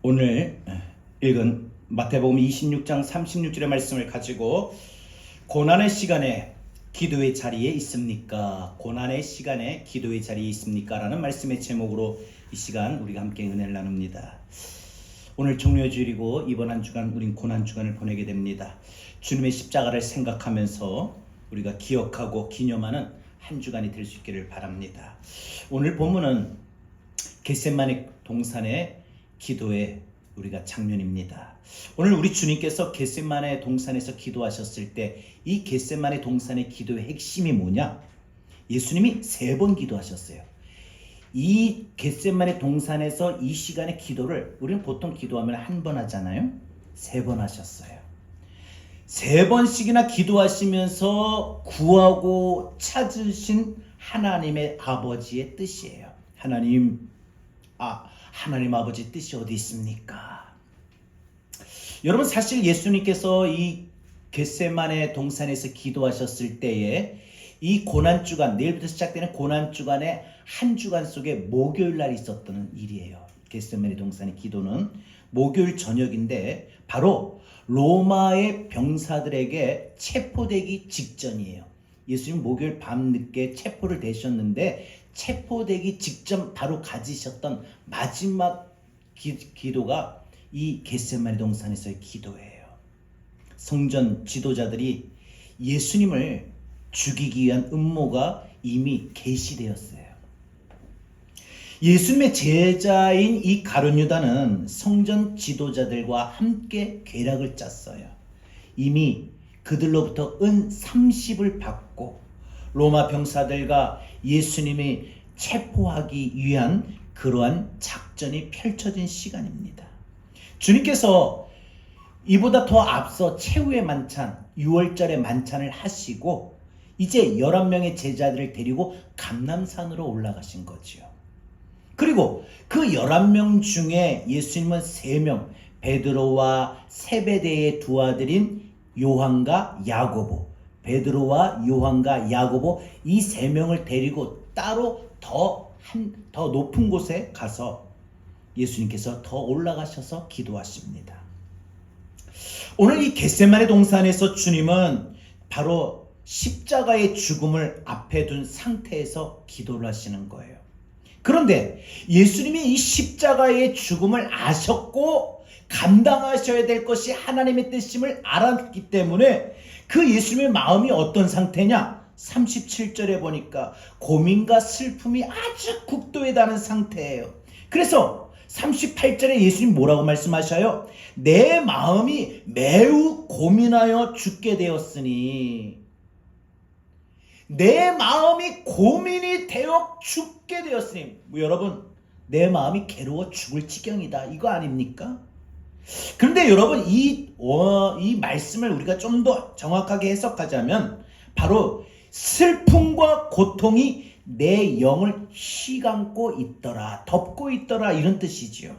오늘 읽은 마태복음 26장 36절의 말씀을 가지고 고난의 시간에 기도의 자리에 있습니까? 고난의 시간에 기도의 자리에 있습니까? 라는 말씀의 제목으로 이 시간 우리가 함께 은혜를 나눕니다. 오늘 종료주일이고 이번 한 주간 우린 고난 주간을 보내게 됩니다. 주님의 십자가를 생각하면서 우리가 기억하고 기념하는 한 주간이 될 수 있기를 바랍니다. 오늘 본문은 겟세마네 동산의 기도의 우리가 장면입니다. 오늘 우리 주님께서 겟세마네 동산에서 기도하셨을 때 이 겟세마네 동산의 기도의 핵심이 뭐냐? 예수님이 3번 기도하셨어요. 이 겟세마네 동산에서 이 시간의 기도를 우리는 보통 기도하면 한 번 하잖아요. 3번 하셨어요. 3번씩이나 기도하시면서 구하고 찾으신 하나님의 아버지의 뜻이에요. 하나님 아버지 뜻이 어디 있습니까? 여러분, 사실 예수님께서 이 겟세마네 동산에서 기도하셨을 때에 이 고난주간, 내일부터 시작되는 고난주간의 한 주간 속에 목요일 날 있었던 일이에요. 겟세마네 동산의 기도는 목요일 저녁인데 바로 로마의 병사들에게 체포되기 직전이에요. 예수님 목요일 밤늦게 체포를 되셨는데 체포되기 직전 바로 가지셨던 마지막 기도가 이 겟세마네 동산에서의 기도예요. 성전 지도자들이 예수님을 죽이기 위한 음모가 이미 계시되었어요. 예수님의 제자인 이 가룟 유다는 성전 지도자들과 함께 계략을 짰어요. 이미 그들로부터 은 30을 받고 로마 병사들과 예수님이 체포하기 위한 그러한 작전이 펼쳐진 시간입니다. 주님께서 이보다 더 앞서 최후의 만찬, 6월절의 만찬을 하시고 이제 11명의 제자들을 데리고 감람산으로 올라가신 거지요. 그리고 그 11명 중에 예수님은 3명, 베드로와 세베대의 두 아들인 요한과 야고보, 베드로와 요한과 야고보 이 3명을 데리고 따로 더 높은 곳에 가서 예수님께서 더 올라가셔서 기도하십니다. 오늘 이 겟세마네 동산에서 주님은 바로 십자가의 죽음을 앞에 둔 상태에서 기도를 하시는 거예요. 그런데 예수님이 이 십자가의 죽음을 아셨고 감당하셔야 될 것이 하나님의 뜻임을 알았기 때문에 그 예수님의 마음이 어떤 상태냐? 37절에 보니까 고민과 슬픔이 아주 극도에 달한 상태예요. 그래서 38절에 예수님 뭐라고 말씀하셔요? 내 마음이 매우 고민하여 죽게 되었으니, 내 마음이 고민이 되어 죽게 되었으니, 여러분, 내 마음이 괴로워 죽을 지경이다, 이거 아닙니까? 그런데 여러분, 이 말씀을 우리가 좀 더 정확하게 해석하자면 바로 슬픔과 고통이 내 영을 휘감고 있더라, 덮고 있더라, 이런 뜻이지요.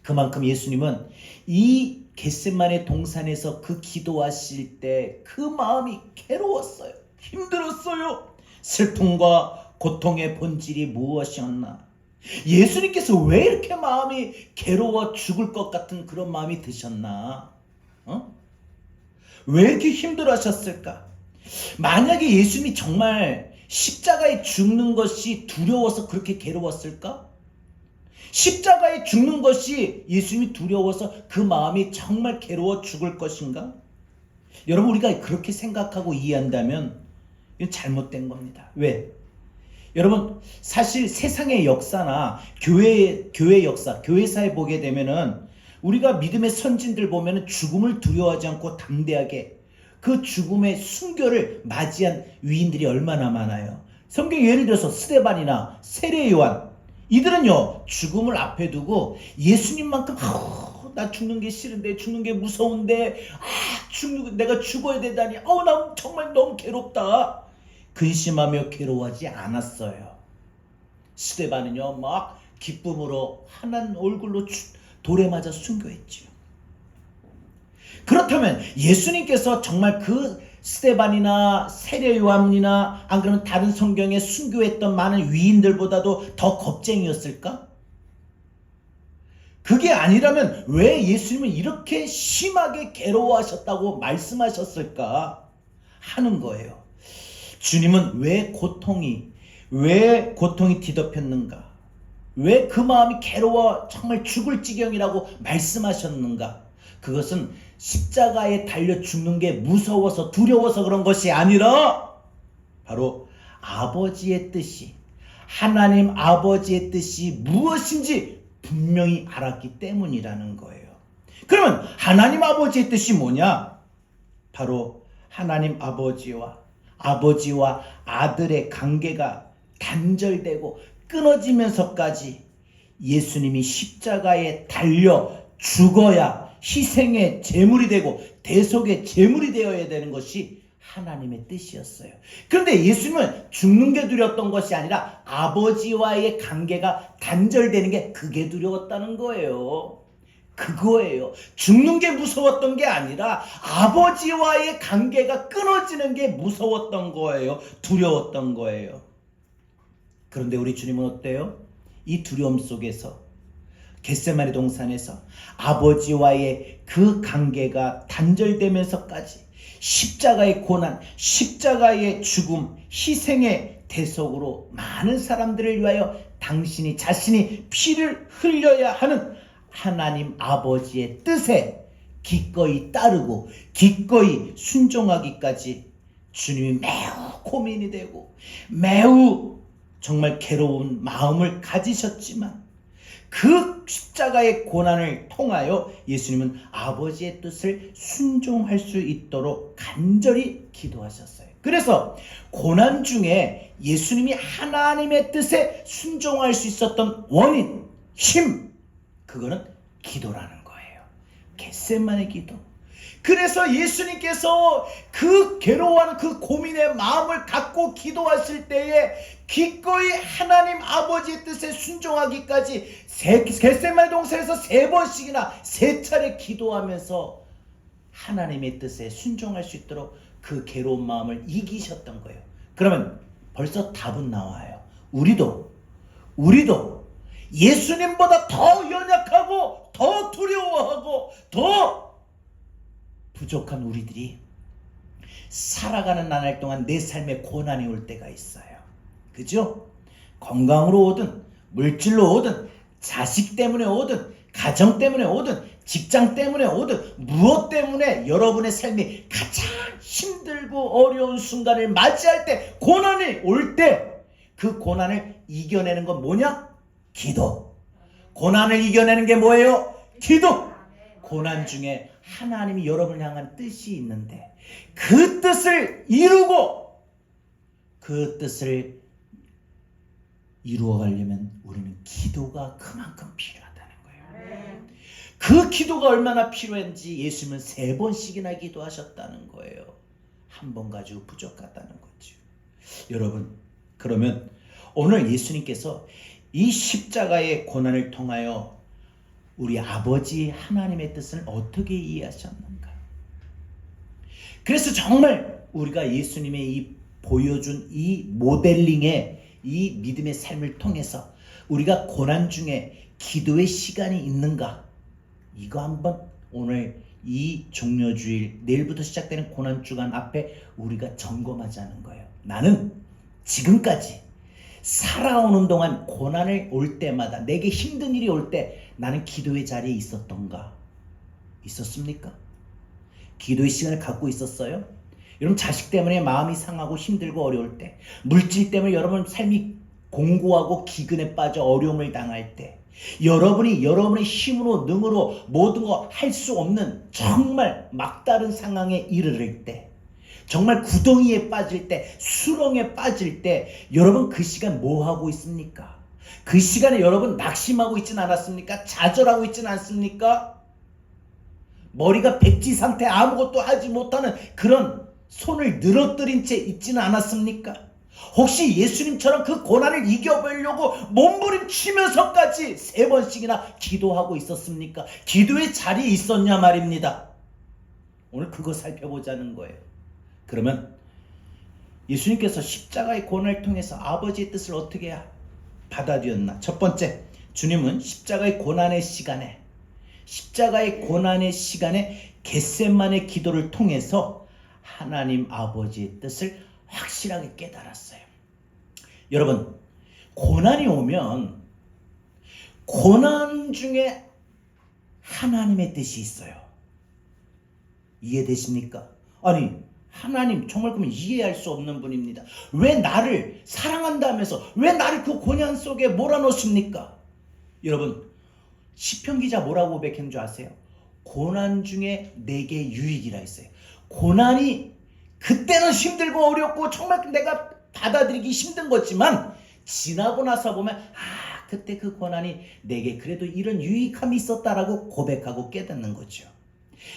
그만큼 예수님은 이 겟세마네 동산에서 그 기도하실 때 그 마음이 괴로웠어요. 힘들었어요. 슬픔과 고통의 본질이 무엇이었나? 예수님께서 왜 이렇게 마음이 괴로워 죽을 것 같은 그런 마음이 드셨나? 왜 이렇게 힘들어하셨을까? 만약에 예수님이 정말 십자가에 죽는 것이 두려워서 그렇게 괴로웠을까? 십자가에 죽는 것이 예수님이 두려워서 그 마음이 정말 괴로워 죽을 것인가? 여러분, 우리가 그렇게 생각하고 이해한다면 이건 잘못된 겁니다. 왜? 여러분, 사실 세상의 역사나 교회 역사, 교회사에 보게 되면은 우리가 믿음의 선진들 보면은 죽음을 두려워하지 않고 담대하게 그 죽음의 순교를 맞이한 위인들이 얼마나 많아요. 성경 예를 들어서 스데반이나 세례 요한, 이들은요 죽음을 앞에 두고 예수님만큼 나 죽는 게 싫은데, 죽는 게 무서운데, 내가 죽어야 되다니, 나 정말 너무 괴롭다, 근심하며 괴로워하지 않았어요. 스데반은요 막 기쁨으로 환한 얼굴로 돌에 맞아 순교했지요. 그렇다면 예수님께서 정말 그 스데반이나 세례 요한이나 안 그러면 다른 성경에 순교했던 많은 위인들보다도 더 겁쟁이였을까? 그게 아니라면 왜 예수님은 이렇게 심하게 괴로워하셨다고 말씀하셨을까 하는 거예요. 주님은 왜 고통이 뒤덮였는가? 왜 그 마음이 괴로워 정말 죽을 지경이라고 말씀하셨는가? 그것은 십자가에 달려 죽는 게 무서워서 두려워서 그런 것이 아니라 바로 아버지의 뜻이, 하나님 아버지의 뜻이 무엇인지 분명히 알았기 때문이라는 거예요. 그러면 하나님 아버지의 뜻이 뭐냐? 바로 하나님 아버지와 아들의 관계가 단절되고 끊어지면서까지 예수님이 십자가에 달려 죽어야 희생의 제물이 되고 대속의 제물이 되어야 되는 것이 하나님의 뜻이었어요. 그런데 예수님은 죽는 게 두려웠던 것이 아니라 아버지와의 관계가 단절되는 게 그게 두려웠다는 거예요. 그거예요. 죽는 게 무서웠던 게 아니라 아버지와의 관계가 끊어지는 게 무서웠던 거예요. 두려웠던 거예요. 그런데 우리 주님은 어때요? 이 두려움 속에서 겟세마네 동산에서 아버지와의 그 관계가 단절되면서까지 십자가의 고난, 십자가의 죽음, 희생의 대속으로 많은 사람들을 위하여 당신이 자신이 피를 흘려야 하는 하나님 아버지의 뜻에 기꺼이 따르고 기꺼이 순종하기까지 주님이 매우 고민이 되고 매우 정말 괴로운 마음을 가지셨지만 그 십자가의 고난을 통하여 예수님은 아버지의 뜻을 순종할 수 있도록 간절히 기도하셨어요. 그래서 고난 중에 예수님이 하나님의 뜻에 순종할 수 있었던 원인, 힘, 그거는 기도라는 거예요. 겟세마네 기도. 그래서 예수님께서 그 괴로워하는 그 고민의 마음을 갖고 기도하실 때에 기꺼이 하나님 아버지의 뜻에 순종하기까지 겟세마네 동산에서 3번씩이나 3차례 기도하면서 하나님의 뜻에 순종할 수 있도록 그 괴로운 마음을 이기셨던 거예요. 그러면 벌써 답은 나와요. 우리도 예수님보다 더 연약하고 더 두려워하고 더 부족한 우리들이 살아가는 나날 동안 내 삶에 고난이 올 때가 있어요. 그죠? 건강으로 오든 물질로 오든 자식 때문에 오든 가정 때문에 오든 직장 때문에 오든 무엇 때문에 여러분의 삶이 가장 힘들고 어려운 순간을 맞이할 때, 고난이 올 때 그 고난을 이겨내는 건 뭐냐? 기도. 고난을 이겨내는 게 뭐예요? 기도. 고난 중에 하나님이 여러분을 향한 뜻이 있는데 그 뜻을 이루고 그 뜻을 이루어가려면 우리는 기도가 그만큼 필요하다는 거예요. 그 기도가 얼마나 필요한지 예수님은 3번씩이나 기도하셨다는 거예요. 한 번 가지고 부족하다는 거죠. 여러분, 그러면 오늘 예수님께서 이 십자가의 고난을 통하여 우리 아버지 하나님의 뜻을 어떻게 이해하셨는가? 그래서 정말 우리가 예수님의 이 보여준 이 모델링의 이 믿음의 삶을 통해서 우리가 고난 중에 기도의 시간이 있는가? 이거 한번 오늘 이 종려주일, 내일부터 시작되는 고난주간 앞에 우리가 점검하자는 거예요. 나는 지금까지 살아오는 동안 고난을 올 때마다, 내게 힘든 일이 올 때 나는 기도의 자리에 있었던가? 있었습니까? 기도의 시간을 갖고 있었어요? 여러분, 자식 때문에 마음이 상하고 힘들고 어려울 때, 물질 때문에 여러분 삶이 공고하고 기근에 빠져 어려움을 당할 때, 여러분이 여러분의 힘으로 능으로 모든 거 할 수 없는 정말 막다른 상황에 이르를 때, 정말 구덩이에 빠질 때, 수렁에 빠질 때 여러분 그 시간 뭐 하고 있습니까? 그 시간에 여러분 낙심하고 있진 않았습니까? 좌절하고 있진 않습니까? 머리가 백지 상태, 아무것도 하지 못하는 그런 손을 늘어뜨린 채 있지는 않았습니까? 혹시 예수님처럼 그 고난을 이겨보려고 몸부림치면서까지 3번씩이나 기도하고 있었습니까? 기도의 자리에 있었냐 말입니다. 오늘 그거 살펴보자는 거예요. 그러면 예수님께서 십자가의 고난을 통해서 아버지의 뜻을 어떻게 받아들였나? 첫 번째, 주님은 십자가의 고난의 시간에 겟세마네 기도를 통해서 하나님 아버지의 뜻을 확실하게 깨달았어요. 여러분, 고난이 오면 고난 중에 하나님의 뜻이 있어요. 이해되십니까? 아니, 하나님 정말 그러면 이해할 수 없는 분입니다. 왜 나를 사랑한다면서 왜 나를 그 고난 속에 몰아넣습니까? 여러분, 시편 기자 뭐라고 고백한 줄 아세요? 고난 중에 내게 유익이라 했어요. 고난이 그때는 힘들고 어렵고 정말 내가 받아들이기 힘든 거지만 지나고 나서 보면 그때 그 고난이 내게 그래도 이런 유익함이 있었다라고 고백하고 깨닫는 거죠.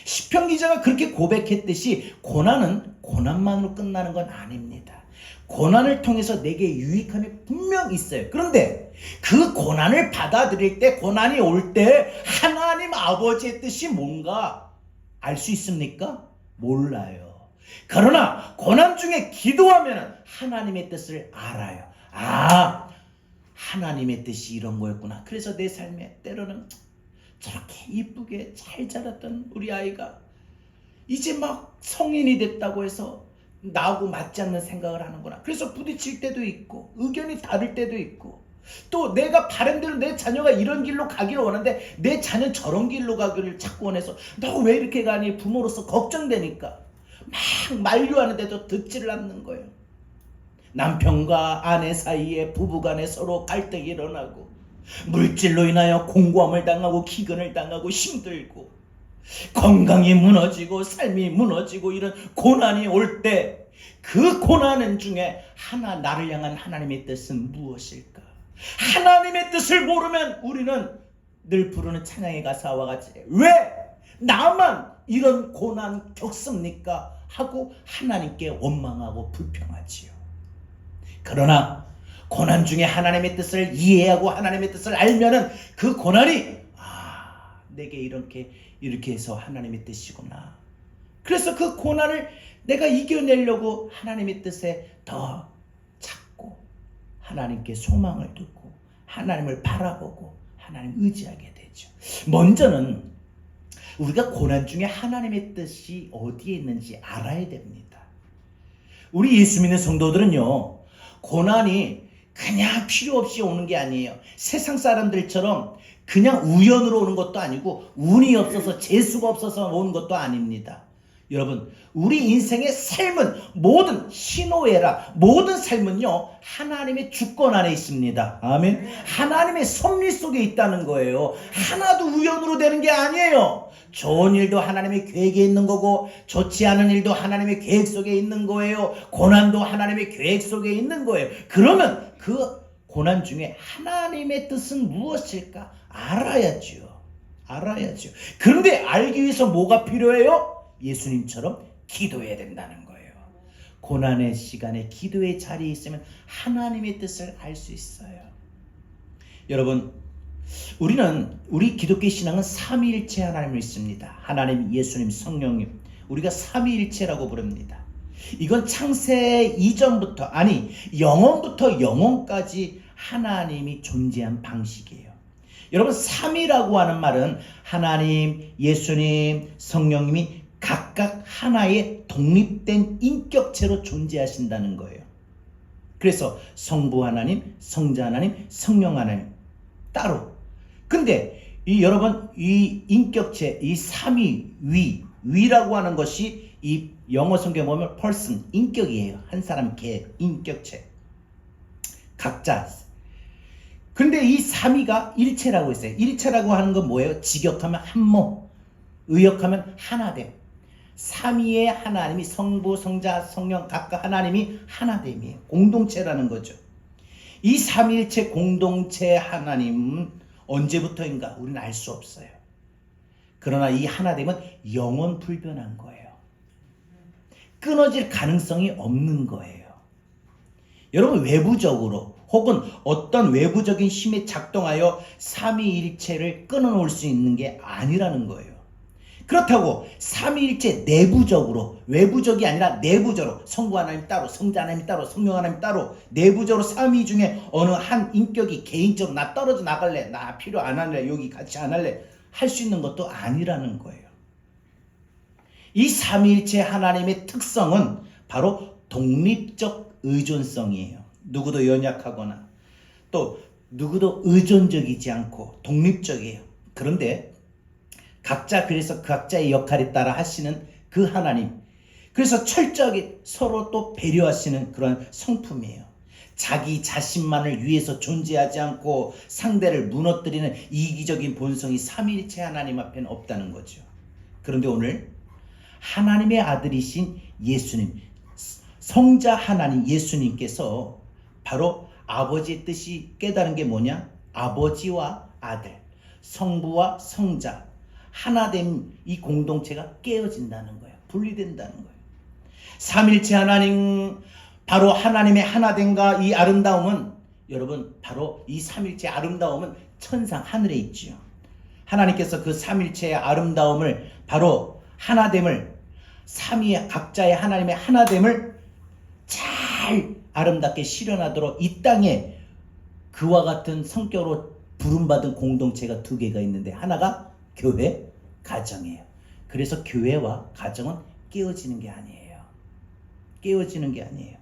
시편 기자가 그렇게 고백했듯이 고난은 고난만으로 끝나는 건 아닙니다. 고난을 통해서 내게 유익함이 분명 있어요. 그런데 그 고난을 받아들일 때, 고난이 올 때 하나님 아버지의 뜻이 뭔가 알 수 있습니까? 몰라요. 그러나 고난 중에 기도하면 하나님의 뜻을 알아요. 하나님의 뜻이 이런 거였구나. 그래서 내 삶에 때로는 저렇게 이쁘게 잘 자랐던 우리 아이가 이제 막 성인이 됐다고 해서 나하고 맞지 않는 생각을 하는구나. 그래서 부딪힐 때도 있고 의견이 다를 때도 있고 또 내가 바람대로 내 자녀가 이런 길로 가기를 원하는데 내 자녀 저런 길로 가기를 자꾸 원해서 너 왜 이렇게 가니? 부모로서 걱정되니까 막 만류하는데도 듣지를 않는 거예요. 남편과 아내 사이에 부부간에 서로 갈등이 일어나고 물질로 인하여 공고함을 당하고 기근을 당하고 힘들고 건강이 무너지고 삶이 무너지고 이런 고난이 올 때 그 고난 중에 나를 향한 하나님의 뜻은 무엇일까? 하나님의 뜻을 모르면 우리는 늘 부르는 찬양의 가사와 같이 왜 나만 이런 고난 겪습니까? 하고 하나님께 원망하고 불평하지요. 그러나 고난 중에 하나님의 뜻을 이해하고 하나님의 뜻을 알면은 그 고난이 내게 이렇게 해서 하나님의 뜻이구나. 그래서 그 고난을 내가 이겨내려고 하나님의 뜻에 더 찾고 하나님께 소망을 두고 하나님을 바라보고 하나님 의지하게 되죠. 먼저는 우리가 고난 중에 하나님의 뜻이 어디에 있는지 알아야 됩니다. 우리 예수 믿는 성도들은요, 고난이 그냥 필요 없이 오는 게 아니에요. 세상 사람들처럼 그냥 우연으로 오는 것도 아니고 운이 없어서 재수가 없어서 오는 것도 아닙니다. 여러분, 우리 인생의 삶은 모든 희노애락, 모든 삶은요 하나님의 주권 안에 있습니다. 아멘. 하나님의 섭리 속에 있다는 거예요. 하나도 우연으로 되는 게 아니에요. 좋은 일도 하나님의 계획에 있는 거고 좋지 않은 일도 하나님의 계획 속에 있는 거예요. 고난도 하나님의 계획 속에 있는 거예요. 그러면 그 고난 중에 하나님의 뜻은 무엇일까? 알아야죠. 그런데 알기 위해서 뭐가 필요해요? 예수님처럼 기도해야 된다는 거예요. 고난의 시간에 기도의 자리에 있으면 하나님의 뜻을 알 수 있어요. 여러분, 우리 기독교 신앙은 삼위일체 하나님을 믿습니다. 하나님, 예수님, 성령님, 우리가 삼위일체라고 부릅니다. 이건 창세 이전부터, 아니 영원부터 영원까지 하나님이 존재한 방식이에요. 여러분, 삼위라고 하는 말은 하나님, 예수님, 성령님이 각각 하나의 독립된 인격체로 존재하신다는 거예요. 그래서 성부 하나님, 성자 하나님, 성령 하나님 따로. 근데 여러분, 이 인격체, 이 삼위, 위라고 하는 것이 이 영어 성경에 보면 person, 인격이에요. 한 사람 개, 인격체. 각자. 근데 이 삼위가 일체라고 했어요. 일체라고 하는 건 뭐예요? 직역하면 한모, 의역하면 하나됨. 삼위의 하나님이 성부, 성자, 성령 각각 하나님이 하나됨이에요. 공동체라는 거죠. 이 삼위일체 공동체 하나님은 언제부터인가 우리는 알 수 없어요. 그러나 이 하나됨은 영원 불변한 거예요. 끊어질 가능성이 없는 거예요. 여러분, 외부적으로 혹은 어떤 외부적인 힘에 작동하여 삼위일체를 끊어놓을 수 있는 게 아니라는 거예요. 그렇다고 삼위일체 내부적으로, 외부적이 아니라 내부적으로, 성부 하나님 따로, 성자 하나님 따로, 성령 하나님 따로, 내부적으로 삼위 중에 어느 한 인격이 개인적으로 나 떨어져 나갈래, 나 필요 안 할래, 여기 같이 안 할래 할 수 있는 것도 아니라는 거예요. 이 삼위일체 하나님의 특성은 바로 독립적 의존성이에요. 누구도 연약하거나 또 누구도 의존적이지 않고 독립적이에요. 그런데 그래서 각자의 역할에 따라 하시는 그 하나님, 그래서 철저하게 서로 또 배려하시는 그런 성품이에요. 자기 자신만을 위해서 존재하지 않고 상대를 무너뜨리는 이기적인 본성이 삼위일체 하나님 앞에는 없다는 거죠. 그런데 오늘 하나님의 아들이신 예수님, 성자 하나님 예수님께서 바로 아버지의 뜻이 깨달은 게 뭐냐? 아버지와 아들, 성부와 성자 하나된 이 공동체가 깨어진다는 거예요. 분리된다는 거예요. 삼일체 하나님, 바로 하나님의 하나됨과 이 아름다움은, 여러분, 바로 이 삼일체의 아름다움은 천상 하늘에 있지요. 하나님께서 그 삼일체의 아름다움을, 바로 하나됨을, 삼위의 각자의 하나님의 하나됨을 잘 아름답게 실현하도록 이 땅에 그와 같은 성격으로 부름받은 공동체가 두 개가 있는데, 하나가 교회, 가정이에요. 그래서 교회와 가정은 깨어지는 게 아니에요. 깨어지는 게 아니에요.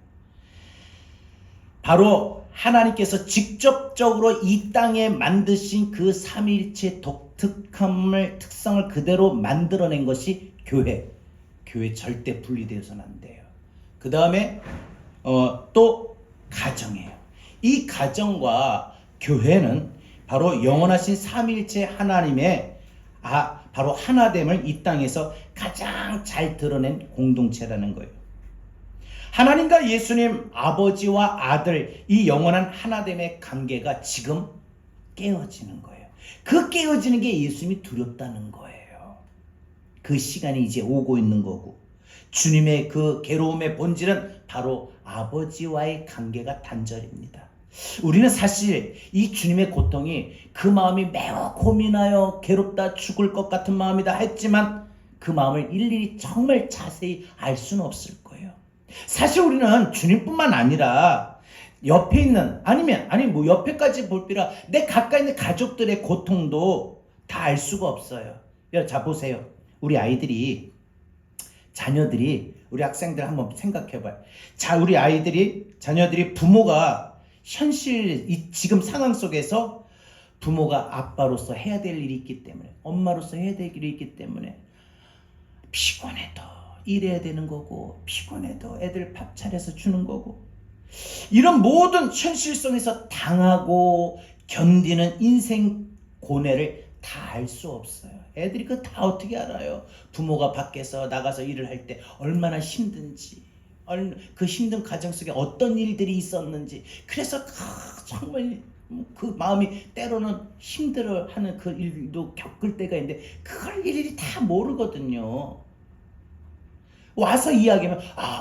바로 하나님께서 직접적으로 이 땅에 만드신 그 삼위일체 독특함을, 특성을 그대로 만들어낸 것이 교회. 교회 절대 분리되어서는 안 돼요. 그 다음에 또 가정이에요. 이 가정과 교회는 바로 영원하신 삼위일체 하나님의 바로 하나됨을 이 땅에서 가장 잘 드러낸 공동체라는 거예요. 하나님과 예수님, 아버지와 아들, 이 영원한 하나됨의 관계가 지금 깨어지는 거예요. 그 깨어지는 게 예수님이 두렵다는 거예요. 그 시간이 이제 오고 있는 거고, 주님의 그 괴로움의 본질은 바로 아버지와의 관계가 단절입니다. 우리는 사실 이 주님의 고통이 그 마음이 매우 고민하여 괴롭다 죽을 것 같은 마음이다 했지만 그 마음을 일일이 정말 자세히 알 수는 없을 거예요. 사실 우리는 주님뿐만 아니라 옆에 있는, 뭐 옆에까지 볼 필요, 내 가까이 있는 가족들의 고통도 다 알 수가 없어요. 자, 보세요. 우리 아이들이, 자녀들이, 우리 학생들 한번 생각해봐요. 자, 우리 자녀들이 부모가 현실, 지금 상황 속에서 부모가 아빠로서 해야 될 일이 있기 때문에, 엄마로서 해야 될 일이 있기 때문에 피곤해도 일해야 되는 거고, 피곤해도 애들 밥 차려서 주는 거고, 이런 모든 현실 속에서 당하고 견디는 인생 고뇌를 다 알 수 없어요. 애들이 그거 다 어떻게 알아요? 부모가 밖에서 나가서 일을 할 때 얼마나 힘든지, 그 힘든 가정 속에 어떤 일들이 있었는지, 그래서 정말 그 마음이 때로는 힘들어하는 그 일도 겪을 때가 있는데 그걸 일일이 다 모르거든요. 와서 이야기하면,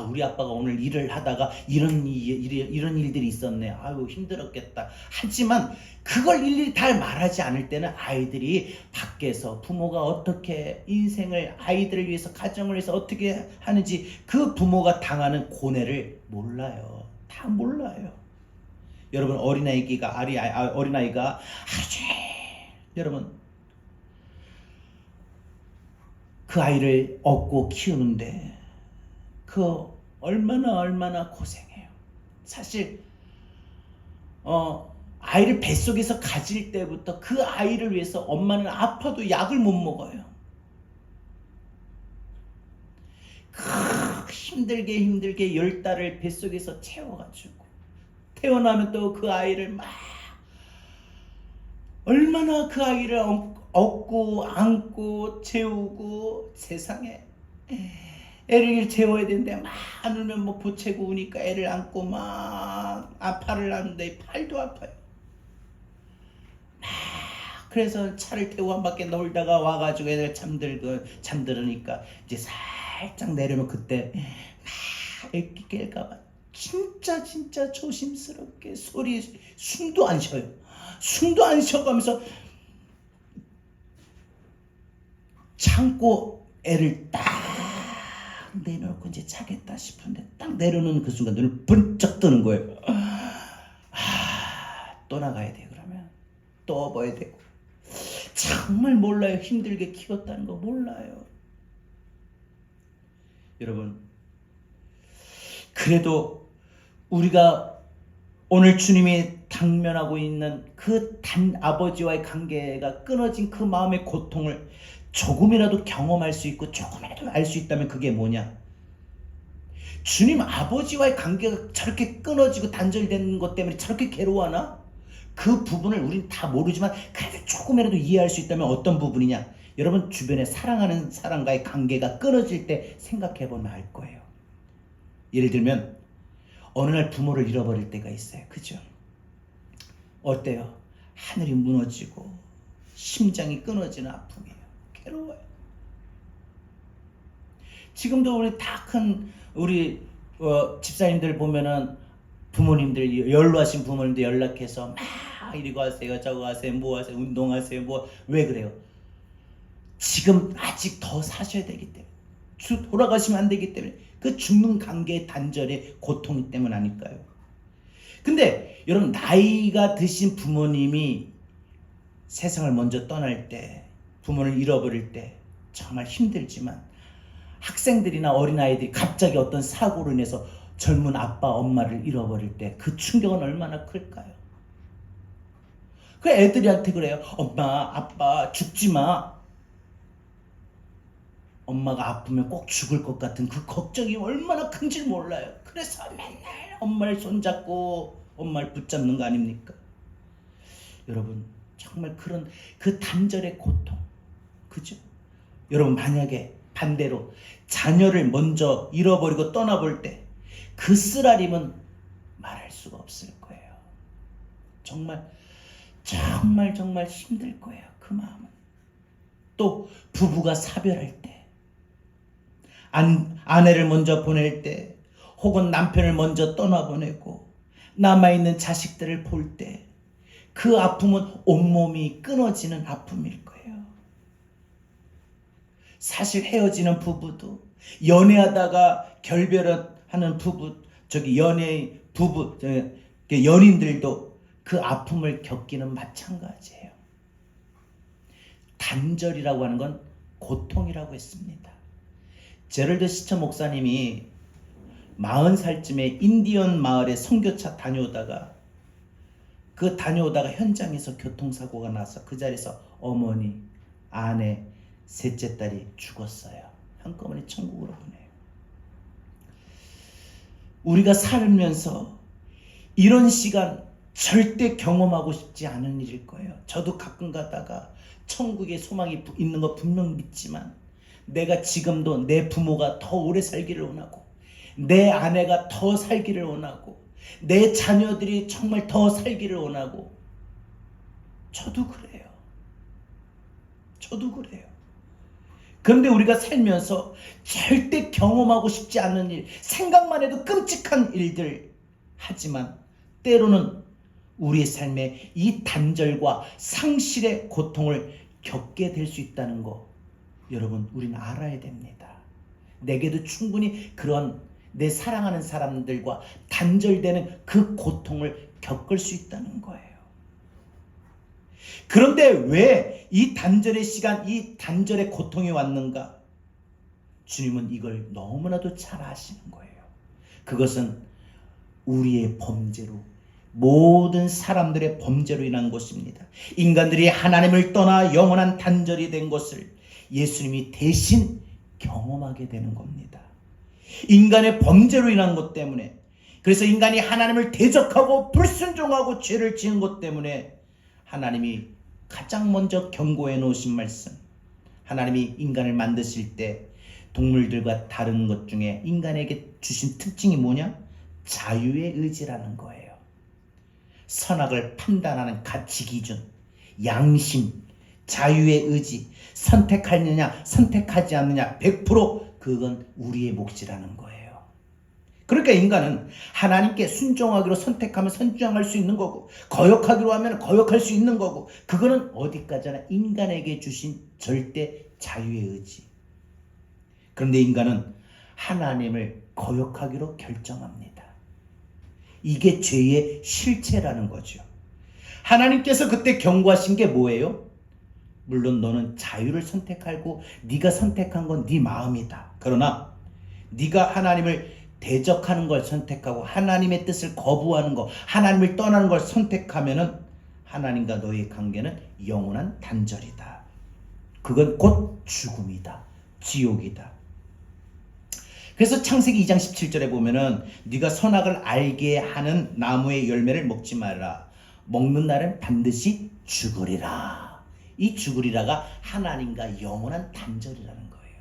우리 아빠가 오늘 일을 하다가 이런 일들이 있었네, 아유 힘들었겠다 하지만 그걸 일일이 다 말하지 않을 때는 아이들이 밖에서 부모가 어떻게 인생을, 아이들을 위해서, 가정을 위해서 어떻게 하는지 그 부모가 당하는 고뇌를 몰라요. 다 몰라요. 여러분, 어린아이가 하루 종일, 여러분, 그 아이를 얻고 키우는데 그 얼마나 고생해요. 사실 아이를 뱃속에서 가질 때부터 그 아이를 위해서 엄마는 아파도 약을 못 먹어요. 힘들게 10달을 뱃속에서 채워가지고 태어나면 또 그 아이를 얼마나 그 아이를 업고 안고 재우고, 세상에 애를 재워야 되는데 안 울면 보채고 우니까 애를 안고 팔을 놨는데 팔도 아파요. 그래서 차를 태우고 한 바퀴 놀다가 와가지고 애들 잠들으니까 이제 살짝 내려놓으면 그때 애기 깰까봐 진짜 조심스럽게 숨도 안 쉬어요. 숨도 안 쉬어가면서 참고 애를 딱 내놓고 이제 자겠다 싶은데 딱 내려놓는 그 순간 눈을 번쩍 뜨는 거예요. 또 나가야 돼. 그러면 또 업어야 되고. 정말 몰라요. 힘들게 키웠다는 거 몰라요. 여러분, 그래도 우리가 오늘 주님이 당면하고 있는 그 아버지와의 관계가 끊어진 그 마음의 고통을 조금이라도 경험할 수 있고 조금이라도 알 수 있다면 그게 뭐냐? 주님 아버지와의 관계가 저렇게 끊어지고 단절되는 것 때문에 저렇게 괴로워하나? 그 부분을 우린 다 모르지만 그래도 조금이라도 이해할 수 있다면 어떤 부분이냐? 여러분, 주변에 사랑하는 사람과의 관계가 끊어질 때 생각해보면 알 거예요. 예를 들면 어느 날 부모를 잃어버릴 때가 있어요. 그죠? 어때요? 하늘이 무너지고 심장이 끊어지는 아픔이에요. 괴로워요. 지금도 우리 다 큰 우리 집사님들 보면은 부모님들, 연로하신 부모님들 연락해서 막 이리 가세요, 저거 하세요, 뭐 하세요, 운동하세요, 뭐. 왜 그래요? 지금 아직 더 사셔야 되기 때문에, 돌아가시면 안 되기 때문에, 그 죽는 관계의 단절의 고통 때문 아닐까요? 근데 여러분, 나이가 드신 부모님이 세상을 먼저 떠날 때, 부모를 잃어버릴 때 정말 힘들지만, 학생들이나 어린아이들이 갑자기 어떤 사고로 인해서 젊은 아빠, 엄마를 잃어버릴 때 그 충격은 얼마나 클까요? 그 애들한테 그래요. 엄마, 아빠 죽지 마. 엄마가 아프면 꼭 죽을 것 같은 그 걱정이 얼마나 큰지 몰라요. 그래서 맨날 엄마를 손잡고 엄마를 붙잡는 거 아닙니까? 여러분, 정말 그런 그 단절의 고통, 그죠? 여러분, 만약에 반대로 자녀를 먼저 잃어버리고 떠나볼 때 그 쓰라림은 말할 수가 없을 거예요. 정말 힘들 거예요. 그 마음은. 또 부부가 사별할 때, 아내를 먼저 보낼 때, 혹은 남편을 먼저 떠나보내고 남아있는 자식들을 볼 때 그 아픔은 온몸이 끊어지는 아픔일 거예요. 사실 헤어지는 부부도, 연애하다가 결별하는 부부, 연인들도 그 아픔을 겪기는 마찬가지예요. 단절이라고 하는 건 고통이라고 했습니다. 제럴드 시처 목사님이 40살쯤에 인디언 마을에 선교차 다녀오다가 현장에서 교통사고가 나서 그 자리에서 어머니, 아내, 셋째 딸이 죽었어요. 한꺼번에 천국으로 보내요. 우리가 살면서 이런 시간 절대 경험하고 싶지 않은 일일 거예요. 저도 가끔 가다가 천국에 소망이 있는 거 분명 믿지만, 내가 지금도 내 부모가 더 오래 살기를 원하고, 내 아내가 더 살기를 원하고, 내 자녀들이 정말 더 살기를 원하고, 저도 그래요. 그런데 우리가 살면서 절대 경험하고 싶지 않은 일, 생각만 해도 끔찍한 일들, 하지만 때로는 우리의 삶에 이 단절과 상실의 고통을 겪게 될 수 있다는 거, 여러분, 우리는 알아야 됩니다. 내게도 충분히 그런 내 사랑하는 사람들과 단절되는 그 고통을 겪을 수 있다는 거예요. 그런데 왜 이 단절의 시간, 이 단절의 고통이 왔는가? 주님은 이걸 너무나도 잘 아시는 거예요. 그것은 우리의 범죄로, 모든 사람들의 범죄로 인한 것입니다. 인간들이 하나님을 떠나 영원한 단절이 된 것을 예수님이 대신 경험하게 되는 겁니다. 인간의 범죄로 인한 것 때문에, 그래서 인간이 하나님을 대적하고 불순종하고 죄를 지은 것 때문에 하나님이 가장 먼저 경고해 놓으신 말씀, 하나님이 인간을 만드실 때 동물들과 다른 것 중에 인간에게 주신 특징이 뭐냐? 자유의 의지라는 거예요. 선악을 판단하는 가치 기준, 양심, 자유의 의지, 선택하느냐 선택하지 않느냐 100% 그건 우리의 몫이라는 거예요. 그러니까 인간은 하나님께 순종하기로 선택하면 선정할 수 있는 거고, 거역하기로 하면 거역할 수 있는 거고, 그거는 어디까지나 인간에게 주신 절대 자유의 의지. 그런데 인간은 하나님을 거역하기로 결정합니다. 이게 죄의 실체라는 거죠. 하나님께서 그때 경고하신 게 뭐예요? 물론 너는 자유를 선택하고 네가 선택한 건 네 마음이다. 그러나 네가 하나님을 대적하는 걸 선택하고 하나님의 뜻을 거부하는 거, 하나님을 떠나는 걸 선택하면은 하나님과 너의 관계는 영원한 단절이다. 그건 곧 죽음이다. 지옥이다. 그래서 창세기 2장 17절에 보면은 네가 선악을 알게 하는 나무의 열매를 먹지 말라. 먹는 날은 반드시 죽으리라. 이 죽으리라가 하나님과 영원한 단절이라는 거예요.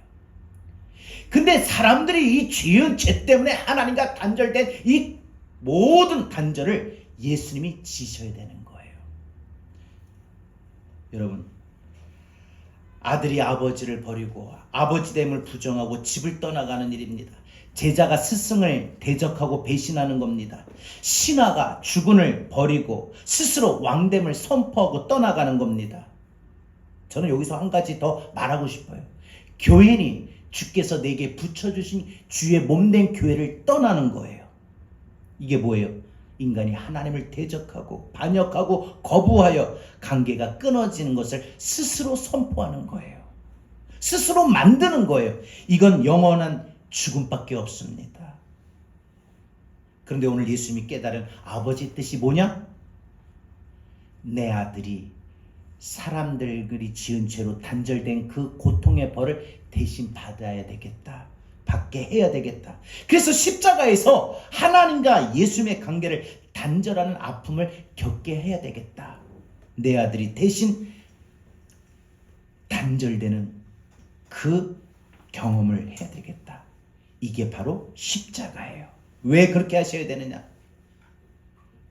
근데 사람들이 이 죄 때문에 하나님과 단절된 이 모든 단절을 예수님이 지셔야 되는 거예요. 여러분, 아들이 아버지를 버리고 아버지됨을 부정하고 집을 떠나가는 일입니다. 제자가 스승을 대적하고 배신하는 겁니다. 신하가 주군을 버리고 스스로 왕됨을 선포하고 떠나가는 겁니다. 저는 여기서 한 가지 더 말하고 싶어요. 교인이 주께서 내게 붙여주신 주의 몸된 교회를 떠나는 거예요. 이게 뭐예요? 인간이 하나님을 대적하고 반역하고 거부하여 관계가 끊어지는 것을 스스로 선포하는 거예요. 스스로 만드는 거예요. 이건 영원한 죽음밖에 없습니다. 그런데 오늘 예수님이 깨달은 아버지의 뜻이 뭐냐? 내 아들이 사람들이 지은 죄로 단절된 그 고통의 벌을 대신 받아야 되겠다. 받게 해야 되겠다. 그래서 십자가에서 하나님과 예수님의 관계를 단절하는 아픔을 겪게 해야 되겠다. 내 아들이 대신 단절되는 그 경험을 해야 되겠다. 이게 바로 십자가예요. 왜 그렇게 하셔야 되느냐?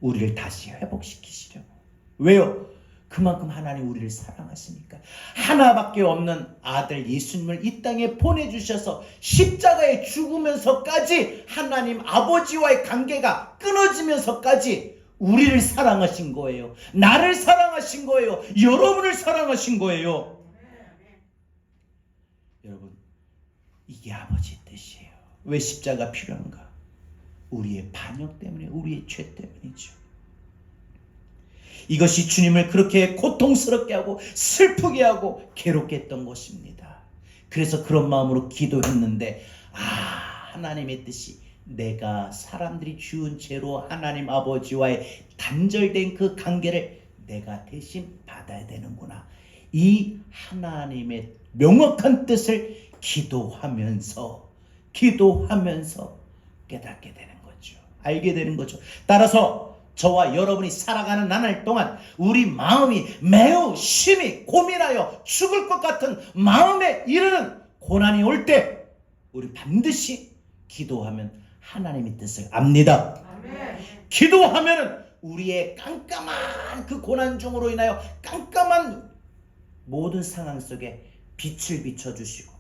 우리를 다시 회복시키시려고. 왜요? 그만큼 하나님 우리를 사랑하시니까. 하나밖에 없는 아들 예수님을 이 땅에 보내주셔서 십자가에 죽으면서까지 하나님 아버지와의 관계가 끊어지면서까지 우리를 사랑하신 거예요. 나를 사랑하신 거예요. 여러분을 사랑하신 거예요. 여러분, 이게 아버지의 뜻이에요. 왜 십자가 필요한가? 우리의 반역 때문에, 우리의 죄 때문이죠. 이것이 주님을 그렇게 고통스럽게 하고 슬프게 하고 괴롭게 했던 것입니다. 그래서 그런 마음으로 기도했는데, 하나님의 뜻이 내가 사람들이 지은 죄로 하나님 아버지와의 단절된 그 관계를 내가 대신 받아야 되는구나. 이 하나님의 명확한 뜻을 기도하면서 깨닫게 되는 거죠. 알게 되는 거죠. 따라서 저와 여러분이 살아가는 나날 동안 우리 마음이 매우 심히 고민하여 죽을 것 같은 마음에 이르는 고난이 올 때 우리 반드시 기도하면 하나님의 뜻을 압니다. 아멘. 기도하면 우리의 깜깜한 그 고난 중으로 인하여 깜깜한 모든 상황 속에 빛을 비춰주시고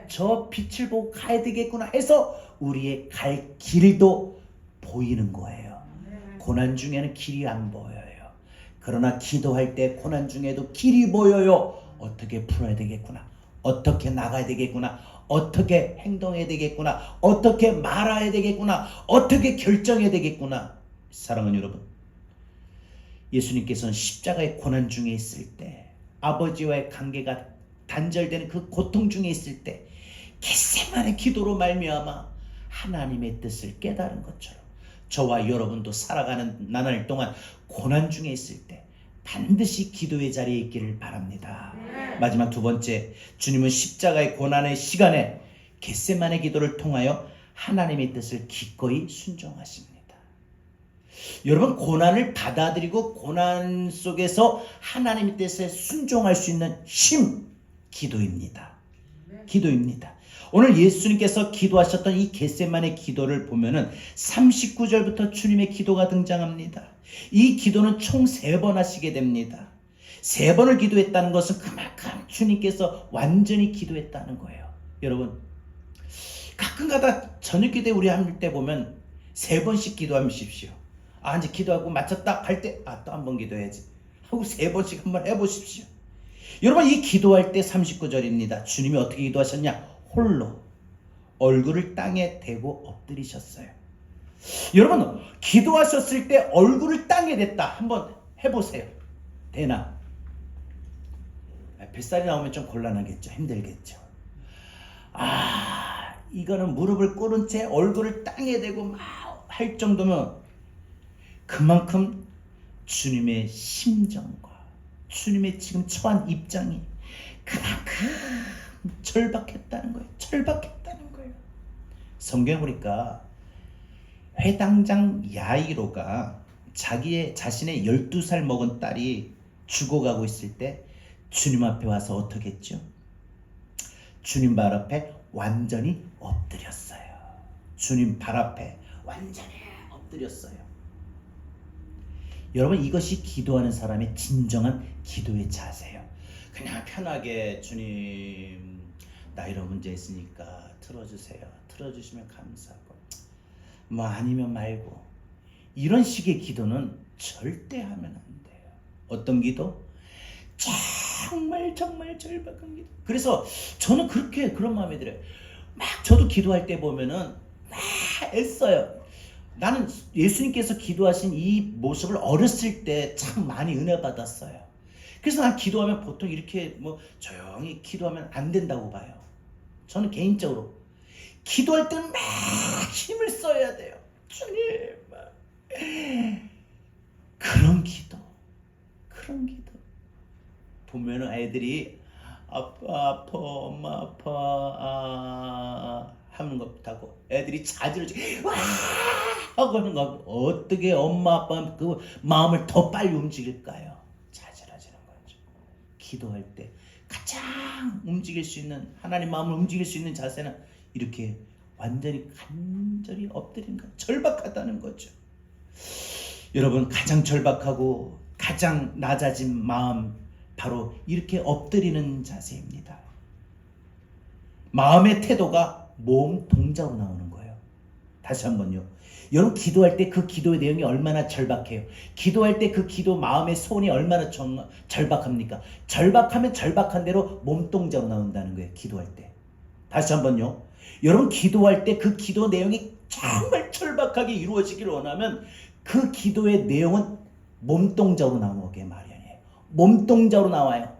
저 빛을 보고 가야 되겠구나 해서 우리의 갈 길도 보이는 거예요. 고난 중에는 길이 안 보여요. 그러나 기도할 때 고난 중에도 길이 보여요. 어떻게 풀어야 되겠구나. 어떻게 나가야 되겠구나. 어떻게 행동해야 되겠구나. 어떻게 말해야 되겠구나. 어떻게 결정해야 되겠구나. 사랑하는 여러분, 예수님께서는 십자가의 고난 중에 있을 때, 아버지와의 관계가 단절되는 그 고통 중에 있을 때 겟세마네 기도로 말미암아 하나님의 뜻을 깨달은 것처럼 저와 여러분도 살아가는 나날 동안 고난 중에 있을 때 반드시 기도의 자리에 있기를 바랍니다. 마지막 두 번째, 주님은 십자가의 고난의 시간에 겟세마네 기도를 통하여 하나님의 뜻을 기꺼이 순종하십니다. 여러분, 고난을 받아들이고 고난 속에서 하나님의 뜻에 순종할 수 있는 힘, 기도입니다. 오늘 예수님께서 기도하셨던 이 겟세마네 기도를 보면은 39절부터 주님의 기도가 등장합니다. 이 기도는 총 3번 하시게 됩니다. 3번을 기도했다는 것은 그만큼 주님께서 완전히 기도했다는 거예요. 여러분, 가끔가다 저녁 기도에 우리 할 때 보면 3번씩 기도하십시오. 아, 이제 기도하고 마쳤다 할 때 또 한 번 기도해야지 하고 3번씩 한번 해보십시오. 여러분, 이 기도할 때 39절입니다. 주님이 어떻게 기도하셨냐? 홀로 얼굴을 땅에 대고 엎드리셨어요. 여러분, 기도하셨을 때 얼굴을 땅에 댔다 한번 해보세요. 되나? 뱃살이 나오면 좀 곤란하겠죠. 힘들겠죠. 이거는 무릎을 꿇은 채 얼굴을 땅에 대고 막 할 정도면 그만큼 주님의 심정과 주님의 지금 처한 입장이 그만큼 절박했다는 거예요. 절박했다는 거예요. 성경에 보니까 회당장 야이로가 자신의 12살 먹은 딸이 죽어가고 있을 때 주님 앞에 와서 어떻게 했죠? 주님 발 앞에 완전히 엎드렸어요. 주님 발 앞에 완전히 엎드렸어요. 여러분, 이것이 기도하는 사람의 진정한 기도의 자세예요. 그냥 편하게 주님 나 이런 문제 있으니까 틀어주세요. 틀어주시면 감사하고 뭐 아니면 말고, 이런 식의 기도는 절대 하면 안 돼요. 어떤 기도? 정말 절박한 기도. 그래서 저는 그런 마음이 들어요. 막 저도 기도할 때 보면은 막 애써요. 나는 예수님께서 기도하신 이 모습을 어렸을 때 참 많이 은혜 받았어요. 그래서 난 기도하면 보통 이렇게 뭐 조용히 기도하면 안 된다고 봐요. 저는 개인적으로 기도할 때는 막 힘을 써야 돼요. 주님, 그런 기도 보면은 애들이 아빠 엄마 아파 하는 것하고 애들이 자지러지 와 하고 하는 거, 어떻게 엄마 아빠 그 마음을 더 빨리 움직일까요? 자지러지는 거죠. 기도할 때 가장 움직일 수 있는, 하나님 마음을 움직일 수 있는 자세는 이렇게 완전히 간절히 엎드린 것, 절박하다는 거죠. 여러분, 가장 절박하고 가장 낮아진 마음, 바로 이렇게 엎드리는 자세입니다. 마음의 태도가 몸 동작으로 나오는 거예요. 다시 한번요. 여러분, 기도할 때 그 기도의 내용이 얼마나 절박해요. 기도할 때 그 기도 마음의 손이 얼마나 절박합니까? 절박하면 절박한 대로 몸 동작으로 나온다는 거예요. 기도할 때. 다시 한번요. 여러분, 기도할 때 그 기도 내용이 정말 절박하게 이루어지기를 원하면 그 기도의 내용은 몸동작으로 나오게 마련이에요. 몸동작으로 나와요.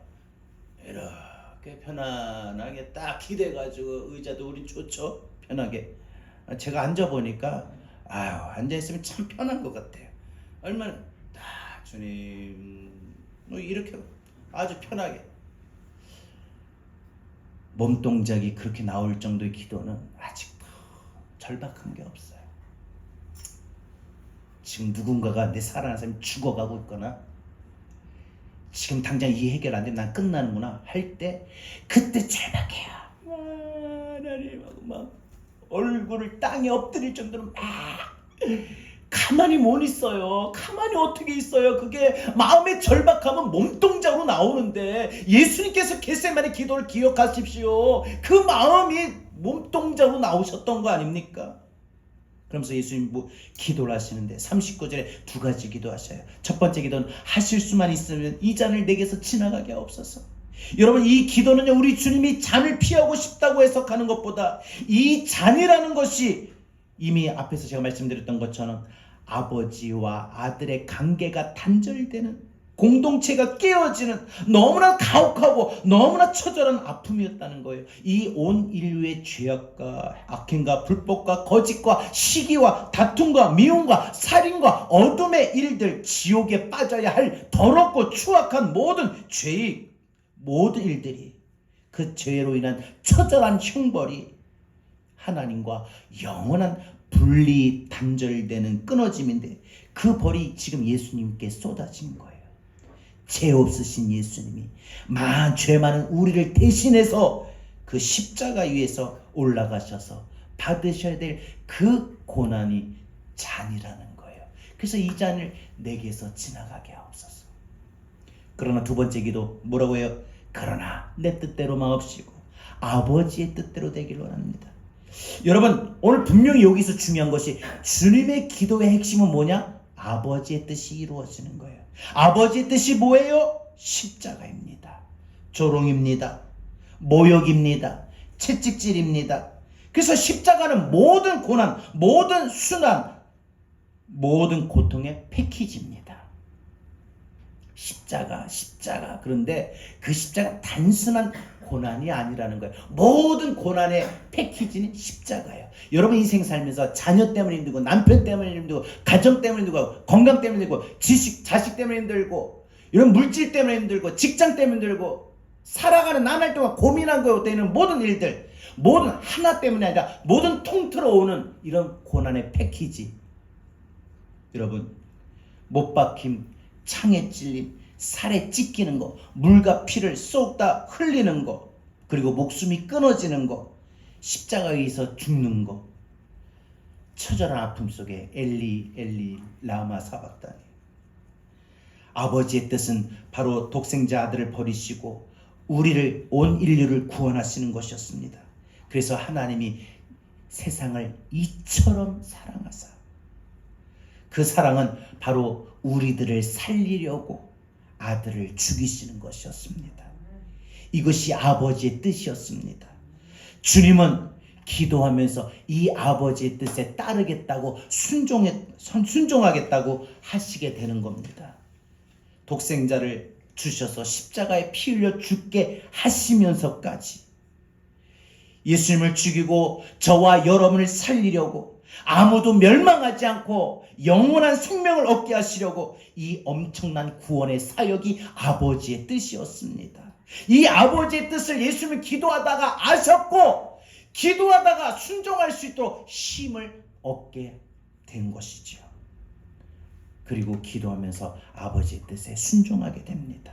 이렇게 편안하게 딱 기대가지고, 의자도 우린 좋죠. 편하게. 제가 앉아보니까 앉아있으면 참 편한 것 같아요. 얼마나 딱 주님 이렇게 아주 편하게. 몸동작이 그렇게 나올 정도의 기도는 아직도 절박한 게 없어요. 지금 누군가가 내 사랑하는 사람이 죽어가고 있거나 지금 당장 이 해결 안 되면 난 끝나는구나 할 때, 그때 절박해요. 하나님하고 막 얼굴을 땅에 엎드릴 정도로 막 가만히 못 있어요. 가만히 어떻게 있어요? 그게 마음의 절박함은 몸동작으로 나오는데, 예수님께서 겟세마네 기도를 기억하십시오. 그 마음이 몸동작으로 나오셨던 거 아닙니까? 그러면서 예수님 기도를 하시는데 39절에 2가지 기도하셔요. 첫 번째 기도는 하실 수만 있으면 이 잔을 내게서 지나가게 하옵소서. 여러분, 이 기도는요, 우리 주님이 잔을 피하고 싶다고 해석하는 것보다 이 잔이라는 것이 이미 앞에서 제가 말씀드렸던 것처럼 아버지와 아들의 관계가 단절되는, 공동체가 깨어지는 너무나 가혹하고 너무나 처절한 아픔이었다는 거예요. 이 온 인류의 죄악과 악행과 불법과 거짓과 시기와 다툼과 미움과 살인과 어둠의 일들, 지옥에 빠져야 할 더럽고 추악한 모든 죄의 모든 일들이, 그 죄로 인한 처절한 형벌이 하나님과 영원한 분리 단절되는 끊어짐인데, 그 벌이 지금 예수님께 쏟아진 거예요. 죄 없으신 예수님이 죄 많은 우리를 대신해서 그 십자가 위에서 올라가셔서 받으셔야 될 그 고난이 잔이라는 거예요. 그래서 이 잔을 내게서 지나가게 하옵소서. 그러나 2번째 기도 뭐라고 해요? 그러나 내 뜻대로 마옵시고 아버지의 뜻대로 되길 원합니다. 여러분, 오늘 분명히 여기서 중요한 것이 주님의 기도의 핵심은 뭐냐? 아버지의 뜻이 이루어지는 거예요. 아버지의 뜻이 뭐예요? 십자가입니다. 조롱입니다. 모욕입니다. 채찍질입니다. 그래서 십자가는 모든 고난, 모든 순환, 모든 고통의 패키지입니다. 십자가. 그런데 그 십자가 단순한 고난이 아니라는 거예요. 모든 고난의 패키지는 십자가예요. 여러분 인생 살면서 자녀 때문에 힘들고, 남편 때문에 힘들고, 가정 때문에 힘들고, 건강 때문에 힘들고, 자식 때문에 힘들고, 이런 물질 때문에 힘들고, 직장 때문에 힘들고, 살아가는 나날 동안 고민한 거에 되는 모든 일들, 모든 하나 때문에 아니라 모든 통틀어 오는 이런 고난의 패키지. 여러분, 못 박힘, 창에 찔림, 살에 찢기는 거, 물과 피를 쏟다 흘리는 거, 그리고 목숨이 끊어지는 거, 십자가에서 죽는 거, 처절한 아픔 속에 엘리 엘리 라마 사박다니. 아버지의 뜻은 바로 독생자 아들을 버리시고 우리를, 온 인류를 구원하시는 것이었습니다. 그래서 하나님이 세상을 이처럼 사랑하사, 그 사랑은 바로 우리들을 살리려고 아들을 죽이시는 것이었습니다. 이것이 아버지의 뜻이었습니다. 주님은 기도하면서 이 아버지의 뜻에 따르겠다고 순종하겠다고 하시게 되는 겁니다. 독생자를 주셔서 십자가에 피 흘려 죽게 하시면서까지 예수님을 죽이고 저와 여러분을 살리려고, 아무도 멸망하지 않고 영원한 생명을 얻게 하시려고 이 엄청난 구원의 사역이 아버지의 뜻이었습니다. 이 아버지의 뜻을 예수님은 기도하다가 아셨고, 기도하다가 순종할 수 있도록 힘을 얻게 된 것이죠. 그리고 기도하면서 아버지의 뜻에 순종하게 됩니다.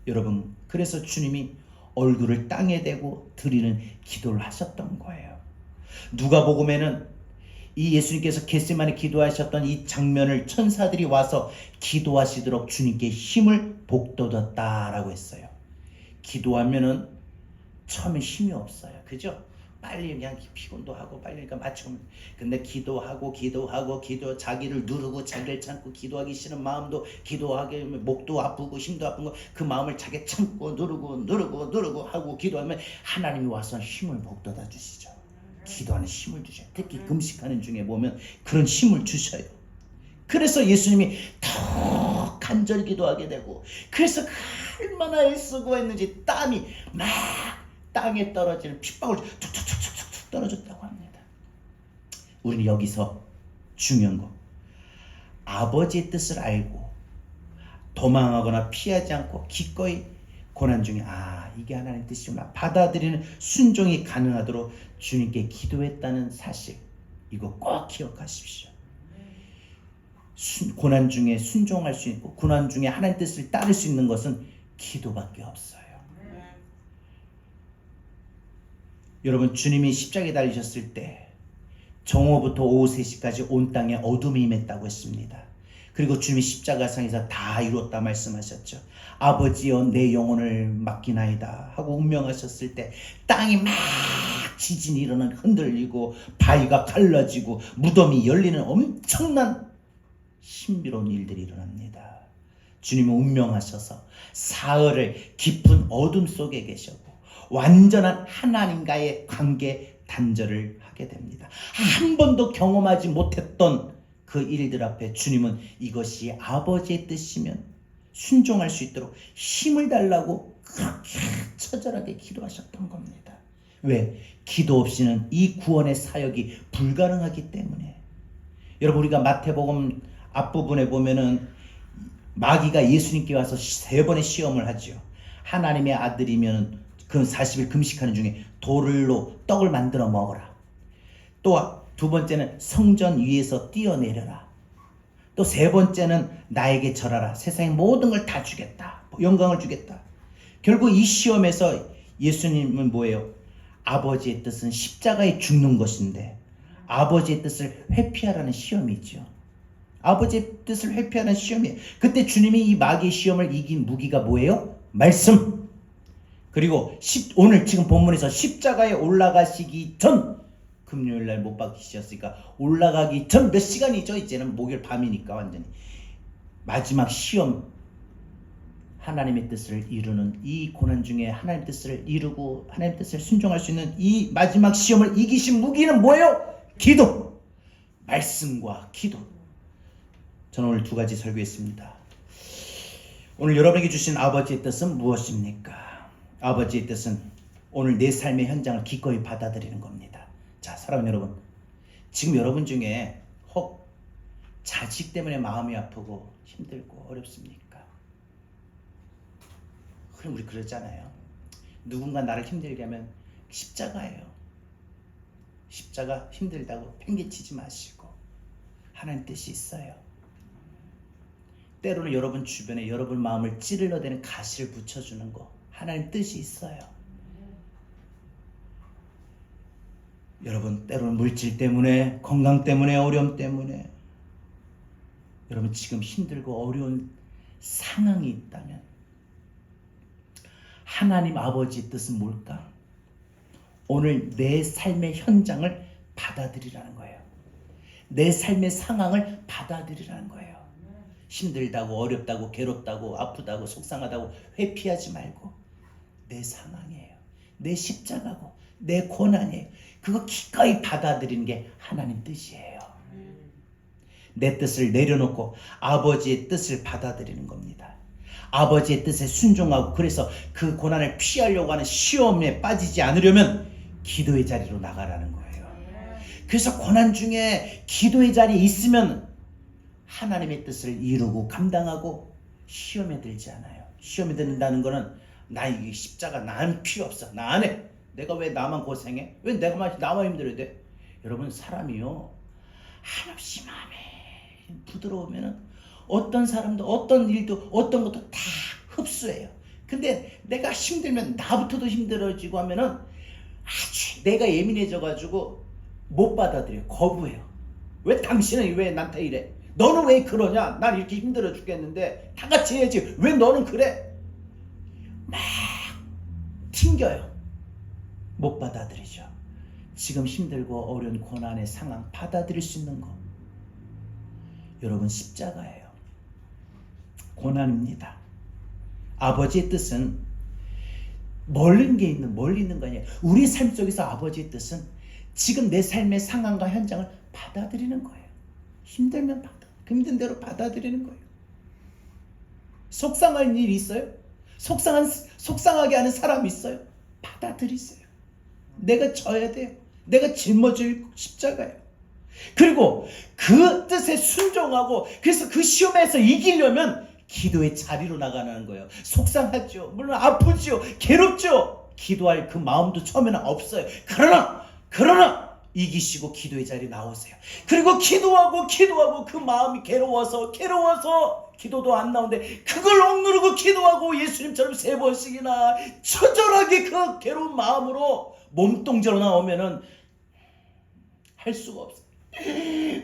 여러분, 그래서 주님이 얼굴을 땅에 대고 드리는 기도를 하셨던 거예요. 누가복음에는 이 예수님께서 겟세마네 기도하셨던 이 장면을 천사들이 와서 기도하시도록 주님께 힘을 북돋았다라고 했어요. 기도하면은 처음에 힘이 없어요. 그죠? 빨리 그냥 피곤도 하고 빨리 그러니까 맞추면. 근데 기도하고 자기를 누르고 자기를 참고, 기도하기 싫은 마음도 기도하게, 목도 아프고 힘도 아픈 거, 그 마음을 자기 참고 누르고 하고 기도하면 하나님이 와서 힘을 북돋아 주시죠. 기도하는 힘을 주셔요. 특히 금식하는 중에 보면 그런 힘을 주셔요. 그래서 예수님이 더 간절히 기도하게 되고, 그래서 얼마나 애쓰고 했는지 땀이 막 땅에 떨어지는 핏방울 툭툭툭툭툭 떨어졌다고 합니다. 우리는 여기서 중요한 거, 아버지의 뜻을 알고 도망하거나 피하지 않고 기꺼이 고난 중에 이게 하나님의 뜻이구나 받아들이는 순종이 가능하도록 주님께 기도했다는 사실, 이거 꼭 기억하십시오. 고난 중에 순종할 수 있고 고난 중에 하나님의 뜻을 따를 수 있는 것은 기도밖에 없어요. 여러분, 주님이 십자가에 달리셨을 때 정오부터 오후 3시까지 온 땅에 어둠이 임했다고 했습니다. 그리고 주님이 십자가상에서 다 이루었다 말씀하셨죠. 아버지여 내 영혼을 맡기나이다 하고 운명하셨을 때 땅이 막 지진이 일어나는, 흔들리고 바위가 갈라지고 무덤이 열리는 엄청난 신비로운 일들이 일어납니다. 주님은 운명하셔서 사흘을 깊은 어둠 속에 계셨고 완전한 하나님과의 관계 단절을 하게 됩니다. 한 번도 경험하지 못했던 그 일들 앞에 주님은 이것이 아버지의 뜻이면 순종할 수 있도록 힘을 달라고 그렇게 처절하게 기도하셨던 겁니다. 왜? 기도 없이는 이 구원의 사역이 불가능하기 때문에. 여러분, 우리가 마태복음 앞부분에 보면은 마귀가 예수님께 와서 3번의 시험을 하죠. 하나님의 아들이면 그 40일 금식하는 중에 돌로 떡을 만들어 먹어라. 또 2번째는 성전 위에서 뛰어내려라. 또 3번째는 나에게 절하라. 세상의 모든 걸 다 주겠다. 영광을 주겠다. 결국 이 시험에서 예수님은 뭐예요? 아버지의 뜻은 십자가에 죽는 것인데 아버지의 뜻을 회피하라는 시험이죠. 아버지의 뜻을 회피하는 시험이에요. 그때 주님이 이 마귀의 시험을 이긴 무기가 뭐예요? 말씀. 그리고 오늘 지금 본문에서 십자가에 올라가시기 전 금요일 날 못 박히셨으니까 올라가기 전 몇 시간이죠. 이제는 목요일 밤이니까 완전히 마지막 시험, 하나님의 뜻을 이루는 이 고난 중에 하나님의 뜻을 이루고 하나님의 뜻을 순종할 수 있는 이 마지막 시험을 이기신 무기는 뭐예요? 기도, 말씀과 기도. 저는 오늘 두 가지 설교했습니다. 오늘 여러분에게 주신 아버지의 뜻은 무엇입니까? 아버지의 뜻은 오늘 내 삶의 현장을 기꺼이 받아들이는 겁니다. 자, 사랑하는 여러분, 지금 여러분 중에 혹 자식 때문에 마음이 아프고 힘들고 어렵습니까? 그럼 우리 그러잖아요. 누군가 나를 힘들게 하면 십자가예요. 십자가 힘들다고 팽개치지 마시고 하나님 뜻이 있어요. 때로는 여러분 주변에 여러분 마음을 찌르러대는 가시를 붙여주는 거 하나님 뜻이 있어요. 여러분 때로는 물질 때문에, 건강 때문에, 어려움 때문에 여러분 지금 힘들고 어려운 상황이 있다면 하나님 아버지의 뜻은 뭘까? 오늘 내 삶의 현장을 받아들이라는 거예요. 내 삶의 상황을 받아들이라는 거예요. 힘들다고, 어렵다고, 괴롭다고, 아프다고, 속상하다고 회피하지 말고 내 상황이에요. 내 십자가고 내 고난이에요. 그거 기꺼이 받아들이는 게 하나님 뜻이에요. 내 뜻을 내려놓고 아버지의 뜻을 받아들이는 겁니다. 아버지의 뜻에 순종하고 그래서 그 고난을 피하려고 하는 시험에 빠지지 않으려면 기도의 자리로 나가라는 거예요. 그래서 고난 중에 기도의 자리에 있으면 하나님의 뜻을 이루고 감당하고 시험에 들지 않아요. 시험에 든다는 거는 나 이 십자가 나는 필요 없어. 나 안 해. 내가 왜 나만 고생해? 왜 나만 힘들어야 돼? 여러분 사람이요. 한없이 마음에 부드러우면은 어떤 사람도 어떤 일도 어떤 것도 다 흡수해요. 근데 내가 힘들면 나부터도 힘들어지고 하면은 아주 내가 예민해져가지고 못 받아들여요. 거부해요. 왜 당신은 왜 나한테 이래? 너는 왜 그러냐? 난 이렇게 힘들어 죽겠는데 다 같이 해야지. 왜 너는 그래? 막 튕겨요. 못 받아들이죠. 지금 힘들고 어려운 고난의 상황 받아들일 수 있는 거. 여러분 십자가예요. 고난입니다. 아버지의 뜻은 멀리 있는 거 아니에요. 우리 삶 속에서 아버지의 뜻은 지금 내 삶의 상황과 현장을 받아들이는 거예요. 힘들면 힘든 대로 받아들이는 거예요. 속상한 일이 있어요? 속상하게 하는 사람이 있어요? 받아들이세요. 내가 져야 돼요. 내가 짊어질 십자가예요. 그리고 그 뜻에 순종하고 그래서 그 시험에서 이기려면 기도의 자리로 나가는 거예요. 속상하죠. 물론 아프죠. 괴롭죠. 기도할 그 마음도 처음에는 없어요. 그러나 이기시고 기도의 자리에 나오세요. 그리고 기도하고 그 마음이 괴로워서 기도도 안 나오는데 그걸 억누르고 기도하고 예수님처럼 3번씩이나 처절하게 그 괴로운 마음으로 몸동자로 나오면은 할 수가 없어요.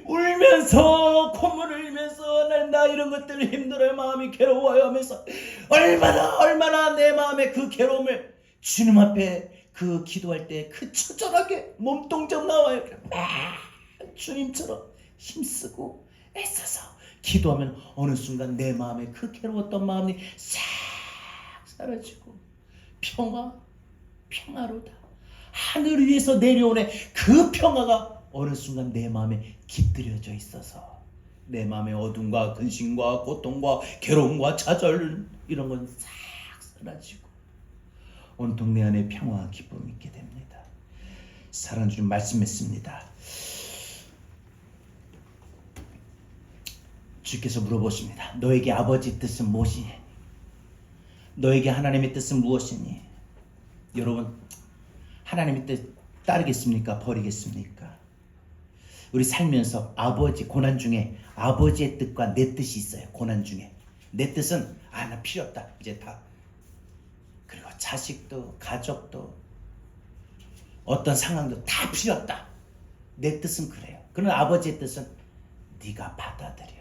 울면서 콧물을 흘리면서 나 이런 것들 힘들어요. 마음이 괴로워요 하면서 얼마나 내 마음의 그 괴로움을 주님 앞에 그 기도할 때 그 처절하게 몸동작 나와요. 주님처럼 힘쓰고 애써서 기도하면 어느 순간 내 마음에 그 괴로웠던 마음이 싹 사라지고 평화로다. 하늘 위에서 내려오는 그 평화가 어느 순간 내 마음에 깃들여져 있어서 내 마음의 어둠과 근심과 고통과 괴로움과 좌절 이런 건 싹 사라지고 온통 내 안에 평화와 기쁨이 있게 됩니다. 사랑하는 주님 말씀했습니다. 주께서 물어보십니다. 너에게 아버지 뜻은 무엇이니? 너에게 하나님의 뜻은 무엇이니? 여러분 하나님의 뜻 따르겠습니까? 버리겠습니까? 우리 살면서 고난 중에 아버지의 뜻과 내 뜻이 있어요. 고난 중에 내 뜻은 나 필요 없다. 이제 다. 그리고 자식도 가족도 어떤 상황도 다 필요 없다. 내 뜻은 그래요. 그러나 아버지의 뜻은 네가 받아들여.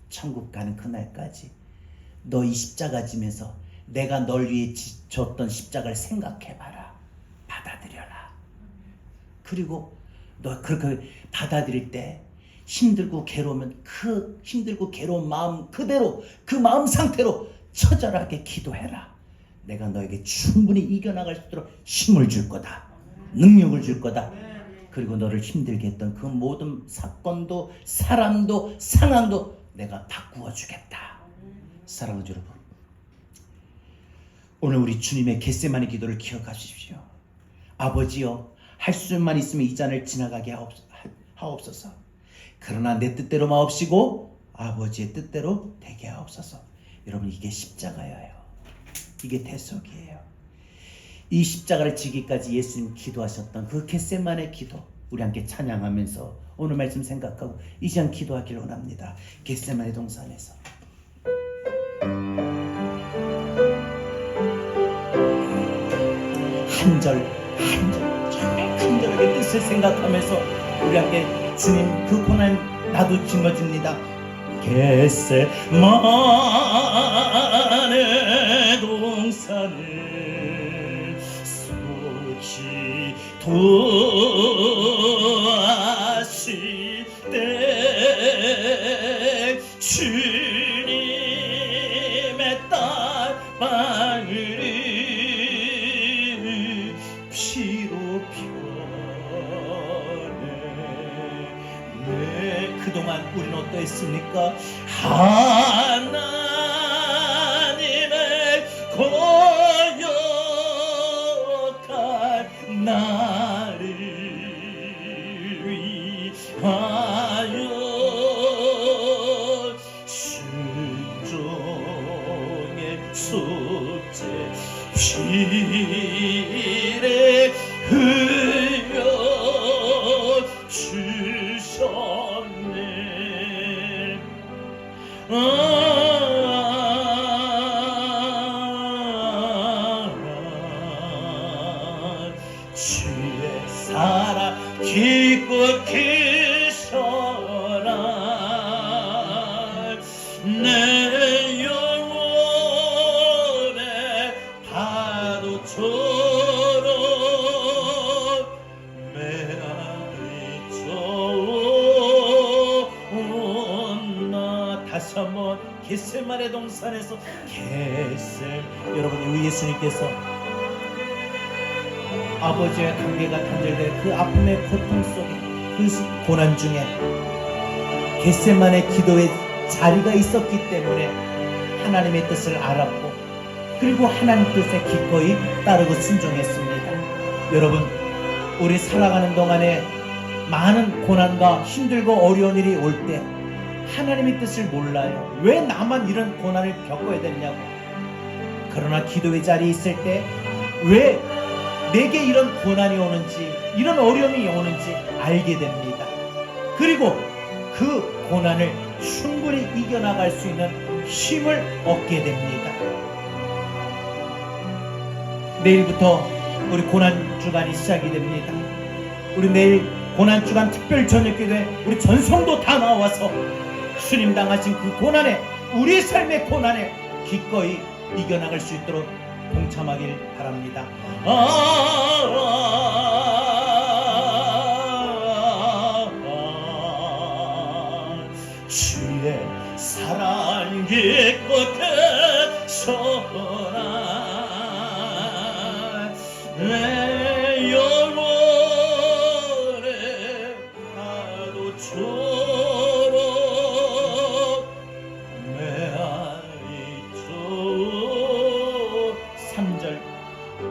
천국 가는 그날까지 너 이 십자가 지면서 내가 널 위해 줬던 십자가를 생각해봐라. 받아들여라. 그리고 너 그렇게 받아들일 때 힘들고 괴로우면 그 힘들고 괴로운 마음 그대로 그 마음 상태로 처절하게 기도해라. 내가 너에게 충분히 이겨나갈 수 있도록 힘을 줄 거다. 능력을 줄 거다. 그리고 너를 힘들게 했던 그 모든 사건도 사람도 상황도 내가 바꾸어 주겠다. 사랑하는 여러분, 오늘 우리 주님의 겟세마네 기도를 기억하십시오. 아버지여, 할 수만 있으면 이 잔을 지나가게 하옵소서. 그러나 내 뜻대로 마옵시고 아버지의 뜻대로 되게 하옵소서. 여러분, 이게 십자가예요. 이게 대속이에요. 이 십자가를 지기까지 예수님 기도하셨던 그 겟세마네 기도, 우리 함께 찬양하면서 오늘 말씀 생각하고 이 시간 기도하기를 원합니다. 겟세마네 동산에서 한 절 한 절 간절하게 뜻을 생각하면서 우리 함께 주님 그 고난 나도 짊어집니다. 겟세마네 동산을 소지 도하실 때 주님의 땀방울이 피로 편해. 그동안 우리는 어떠했습니까? 하나님의 거룩한 나를 위하여 순종의 속죄 피를 흘려 주셨네. 주의 사랑 기껏 크셔라. 내 영혼의 파도처럼 메아리쳐온나. 다시 한번 겟세마네 동산에서 여러분, 우리 예수님께서 아버지의 관계가 단절된 그 아픔의 고통 속에 그 고난 중에 겟세마네 기도의 자리가 있었기 때문에 하나님의 뜻을 알았고 그리고 하나님 뜻에 기꺼이 따르고 순종했습니다. 여러분, 우리 살아가는 동안에 많은 고난과 힘들고 어려운 일이 올 때 하나님의 뜻을 몰라요. 왜 나만 이런 고난을 겪어야 되냐고. 그러나 기도의 자리에 있을 때 왜 내게 이런 고난이 오는지 이런 어려움이 오는지 알게 됩니다. 그리고 그 고난을 충분히 이겨나갈 수 있는 힘을 얻게 됩니다. 내일부터 우리 고난주간이 시작이 됩니다. 우리 내일 고난주간 특별 저녁기도에 우리 전성도 다 나와서 주님 당하신 그 고난에, 우리 삶의 고난에 기꺼이 이겨나갈 수 있도록 동참하길 바랍니다. 주의 사랑 기껏 크셔라. 내 영혼의 파도처럼 메아리쳐. 3절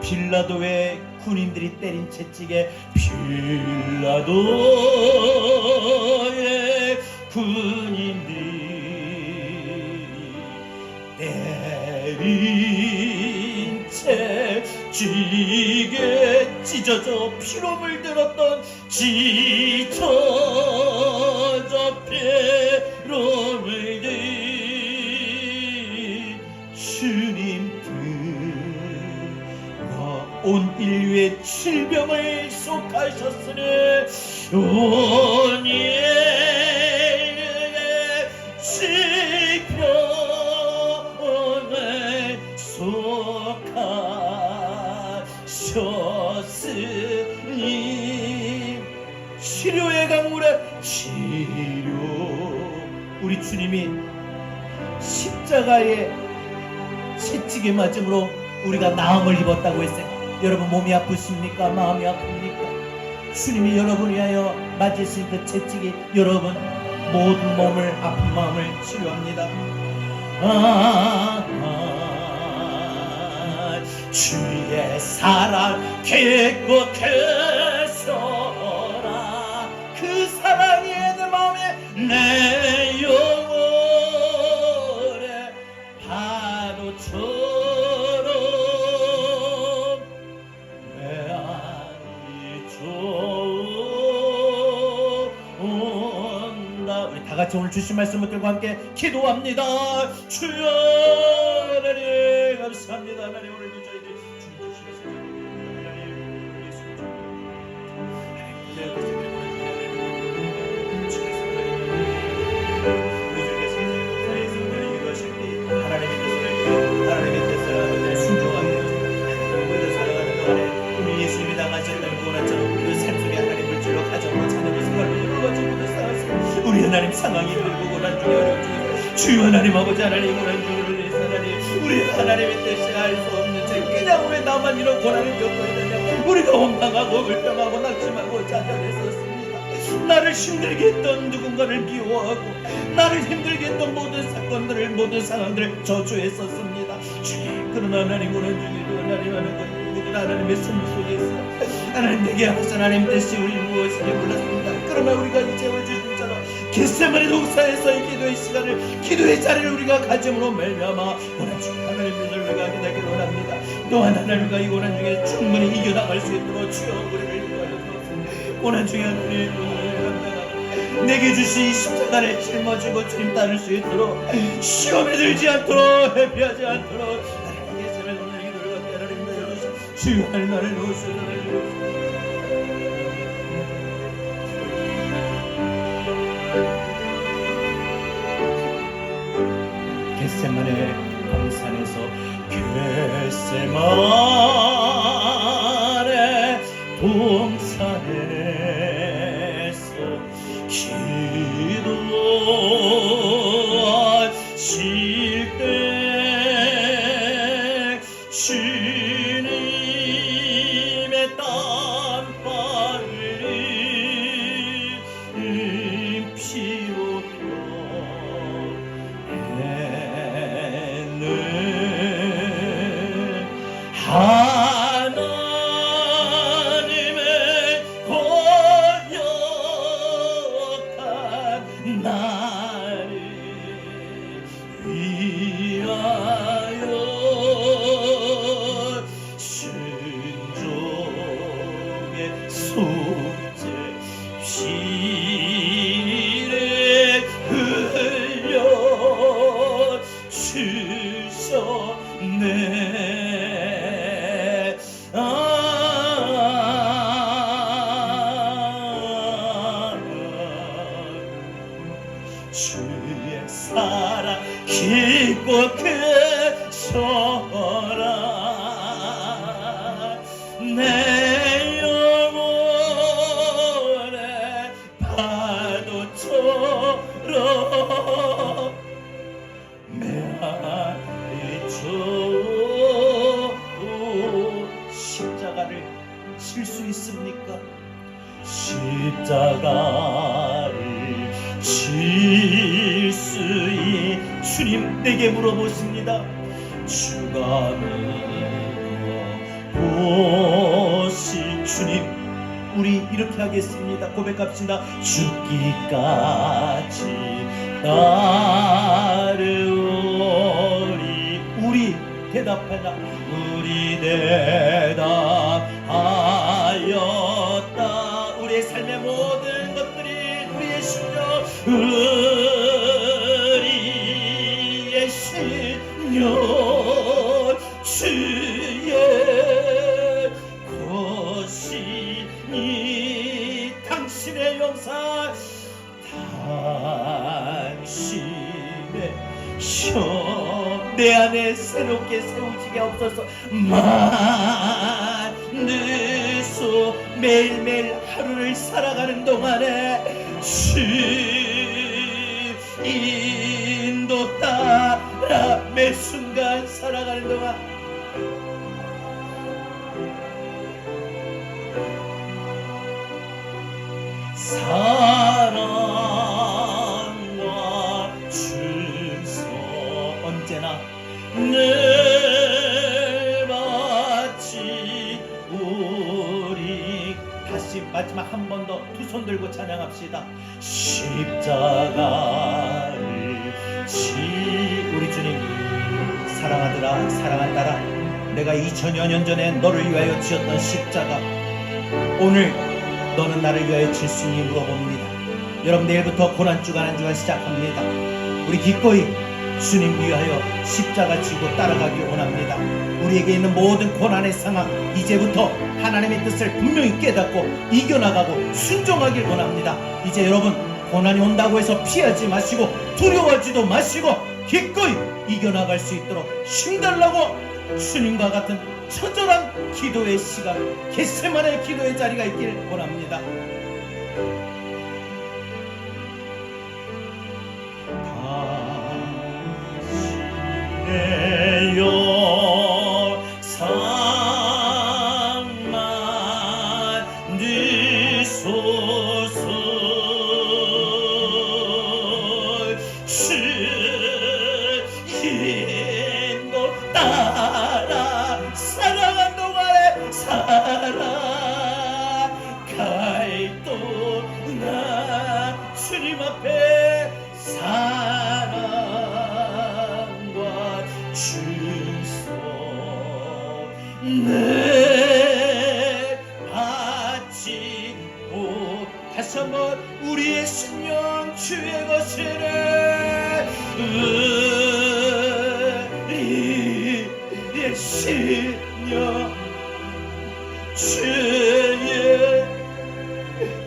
빌라도의 군인들이 때린 채찍에 빌라도의 군인들이 때린 채찍에 찢어져 피로 물들었던 찢어져 피로 물든 주님 온 인류의 질병을 속하셨으니 온 인류의 질병을 속하셨으니 치료의 강물의 치료. 우리 주님이 십자가의 채찍에 맞음으로 우리가 나음을 입었다고 했어요. 여러분 몸이 아프십니까? 마음이 아픕니까? 주님이 여러분을 위하여 맞으신 그 채찍이 여러분 모든 몸을 아픈 마음을 치료합니다. 주의 사랑 계속해서라. 그 사랑이 내 마음에 내 영혼에 파도처럼 메아리 좋은다. 우리 다같이 오늘 주신 말씀을 들고 함께 기도합니다. 주여 하나님 감사합니다. 하나님 오늘도 저에게 주님 주시겠습니다. 하나님 예수 하나님의 뜻을 순종하게 우리를 살아가는 동안에 우리 예수님이 나가셨다는 고난처럼 우리도 삶 속에 하나님 물질로 가정으로 자녀로 생활로 이루어지고 살았습니다. 우리 하나님 상황이 힘들고 고난 중에 어려움 중에 주여 하나님 아버지 하나님 고난 중으로 위해서 하나님 우리 하나님의 뜻이 알 수 없는 채 그냥 왜 나만 이런 고난을 겪어야 되냐. 우리가 원망하고 불평하고 낙심하고 좌절했었습니다. 나를 힘들게 했던 누군가를 미워하고 나를 힘들게 했던 모든 사건들을 모든 상황들을 저주했었습니다. 주님 그러나 하나님 고난 중에도 하나님 하는 것 모든 하나님의 선물 속에 있어 하나님 내게 하신 하나님 뜻이 우리 무엇인지 몰랐습니다. 그러나 우리가 이제 주님처럼 겟세마네 동산에서의 기도의 시간을 기도의 자리를 우리가 가짐으로 말미암아 고난 중에 하나님 뜻을 우리가 기다리기를 원합니다. 또한 하나님과 이 고난 중에 충분히 이겨나갈 수 있도록 주여 우리를 인도하여 주옵소서. 고난 중에 하나님 내게 주신 십자가를 짊어지고 주님 따를 수 있도록 시험에 들지 않도록 회피하지 않도록 하나님 예수님의 오늘 기도를 받게 하나님 내려주시오. 주여 하나님 나를 놓으시오. 나를 놓으시오. 겟세마네 광산에서 겟세마네 동산에서 기도하실 때 주님의 땀방울이 피우며 하나님의 거룩한 나를 위하여 순종의 속죄 피를 흘려 주셨네. 주의 사랑 깊고 크소라. 내 영혼의 파도처럼 메아리 좋은 십자가를 칠 수 있습니까? 십자가를 칠 수 있 주님 내게 물어보십니다. 주가 보시 주님 우리 이렇게 하겠습니다. 고백합시다. 죽기까지 따르오리. 우리 대답하다. 우리 대답하였다. 우리의 삶의 모든 것들이 우리의 심령 우리의 심령 주의 것이니 당신의 영상 당신의 내 안에 새롭게 세우지게 없어서 만드소. 매일매일 하루를 살아가는 동안에 주 인도 따라 매 순간 살아가는 동안 사랑과 준서 언제나 늘 마치 우리 다시 마지막 한 번 더 두 손 들고 찬양합시다. 십자가를 우리 주님 사랑하더라 사랑한다라. 내가 2000여 년 전에 너를 위하여 지었던 십자가 오늘 너는 나를 위하여 질 수 있니 물어봅니다. 여러분 내일부터 고난주간 한 주간 시작합니다. 우리 기꺼이 주님 위하여 십자가 지고 따라가기 원합니다. 우리에게 있는 모든 고난의 상황 이제부터 하나님의 뜻을 분명히 깨닫고 이겨나가고 순종하길 원합니다. 이제 여러분 고난이 온다고 해서 피하지 마시고 두려워하지도 마시고 기꺼이 이겨나갈 수 있도록 힘달라고 주님과 같은 처절한 기도의 시간 겟세마네 기도의 자리가 있길 원합니다. 당신의 영상만 드소서 주인도 따라 살아간 동안에 살아갈 동안 주님 앞에 사랑과 준서 늘 바치고 다시 한번 우리의 신령 주의 것이래 우리의 신령 주의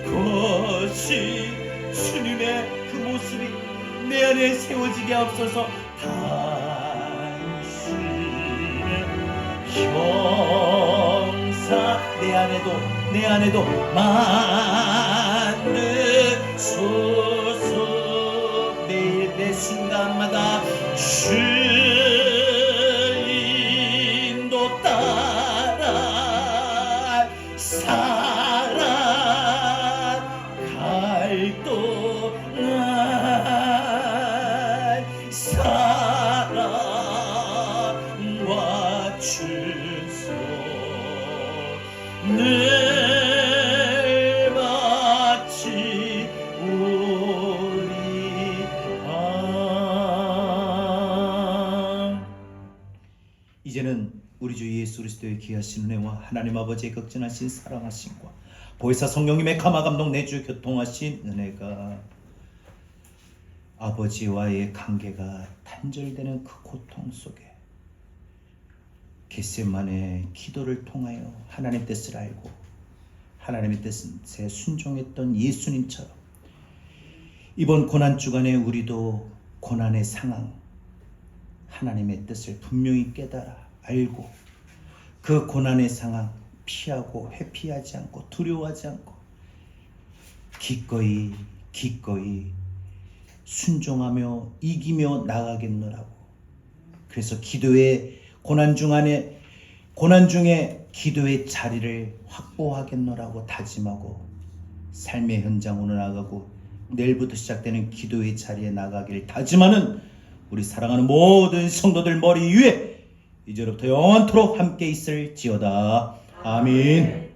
것이 주님의 그 모습이 내 안에 세워지게 하옵소서. 당신의 형사 내 안에도 만드소서. 매일 매 순간마다 주인도 따라 살아갈 동안 사랑과 준서 늘 마치 우리 이제는 우리 주 예수 그리스도의 귀하신 은혜와 하나님 아버지의 극진하신 사랑하심과 보혜사 성령님의 감화감동 내주 교통하신 은혜가 아버지와의 관계가 단절되는 그 고통 속에 겟세마네 기도를 통하여 하나님 뜻을 알고 하나님의 뜻에 순종했던 예수님처럼 이번 고난주간에 우리도 고난의 상황 하나님의 뜻을 분명히 깨달아 알고 그 고난의 상황 피하고 회피하지 않고 두려워하지 않고 기꺼이 순종하며 이기며 나가겠노라고. 그래서 기도의 고난 중에 기도의 자리를 확보하겠노라고 다짐하고 삶의 현장으로 나가고 내일부터 시작되는 기도의 자리에 나가기를 다짐하는 우리 사랑하는 모든 성도들 머리 위에 이제부터 영원토록 함께 있을지어다. 아멘.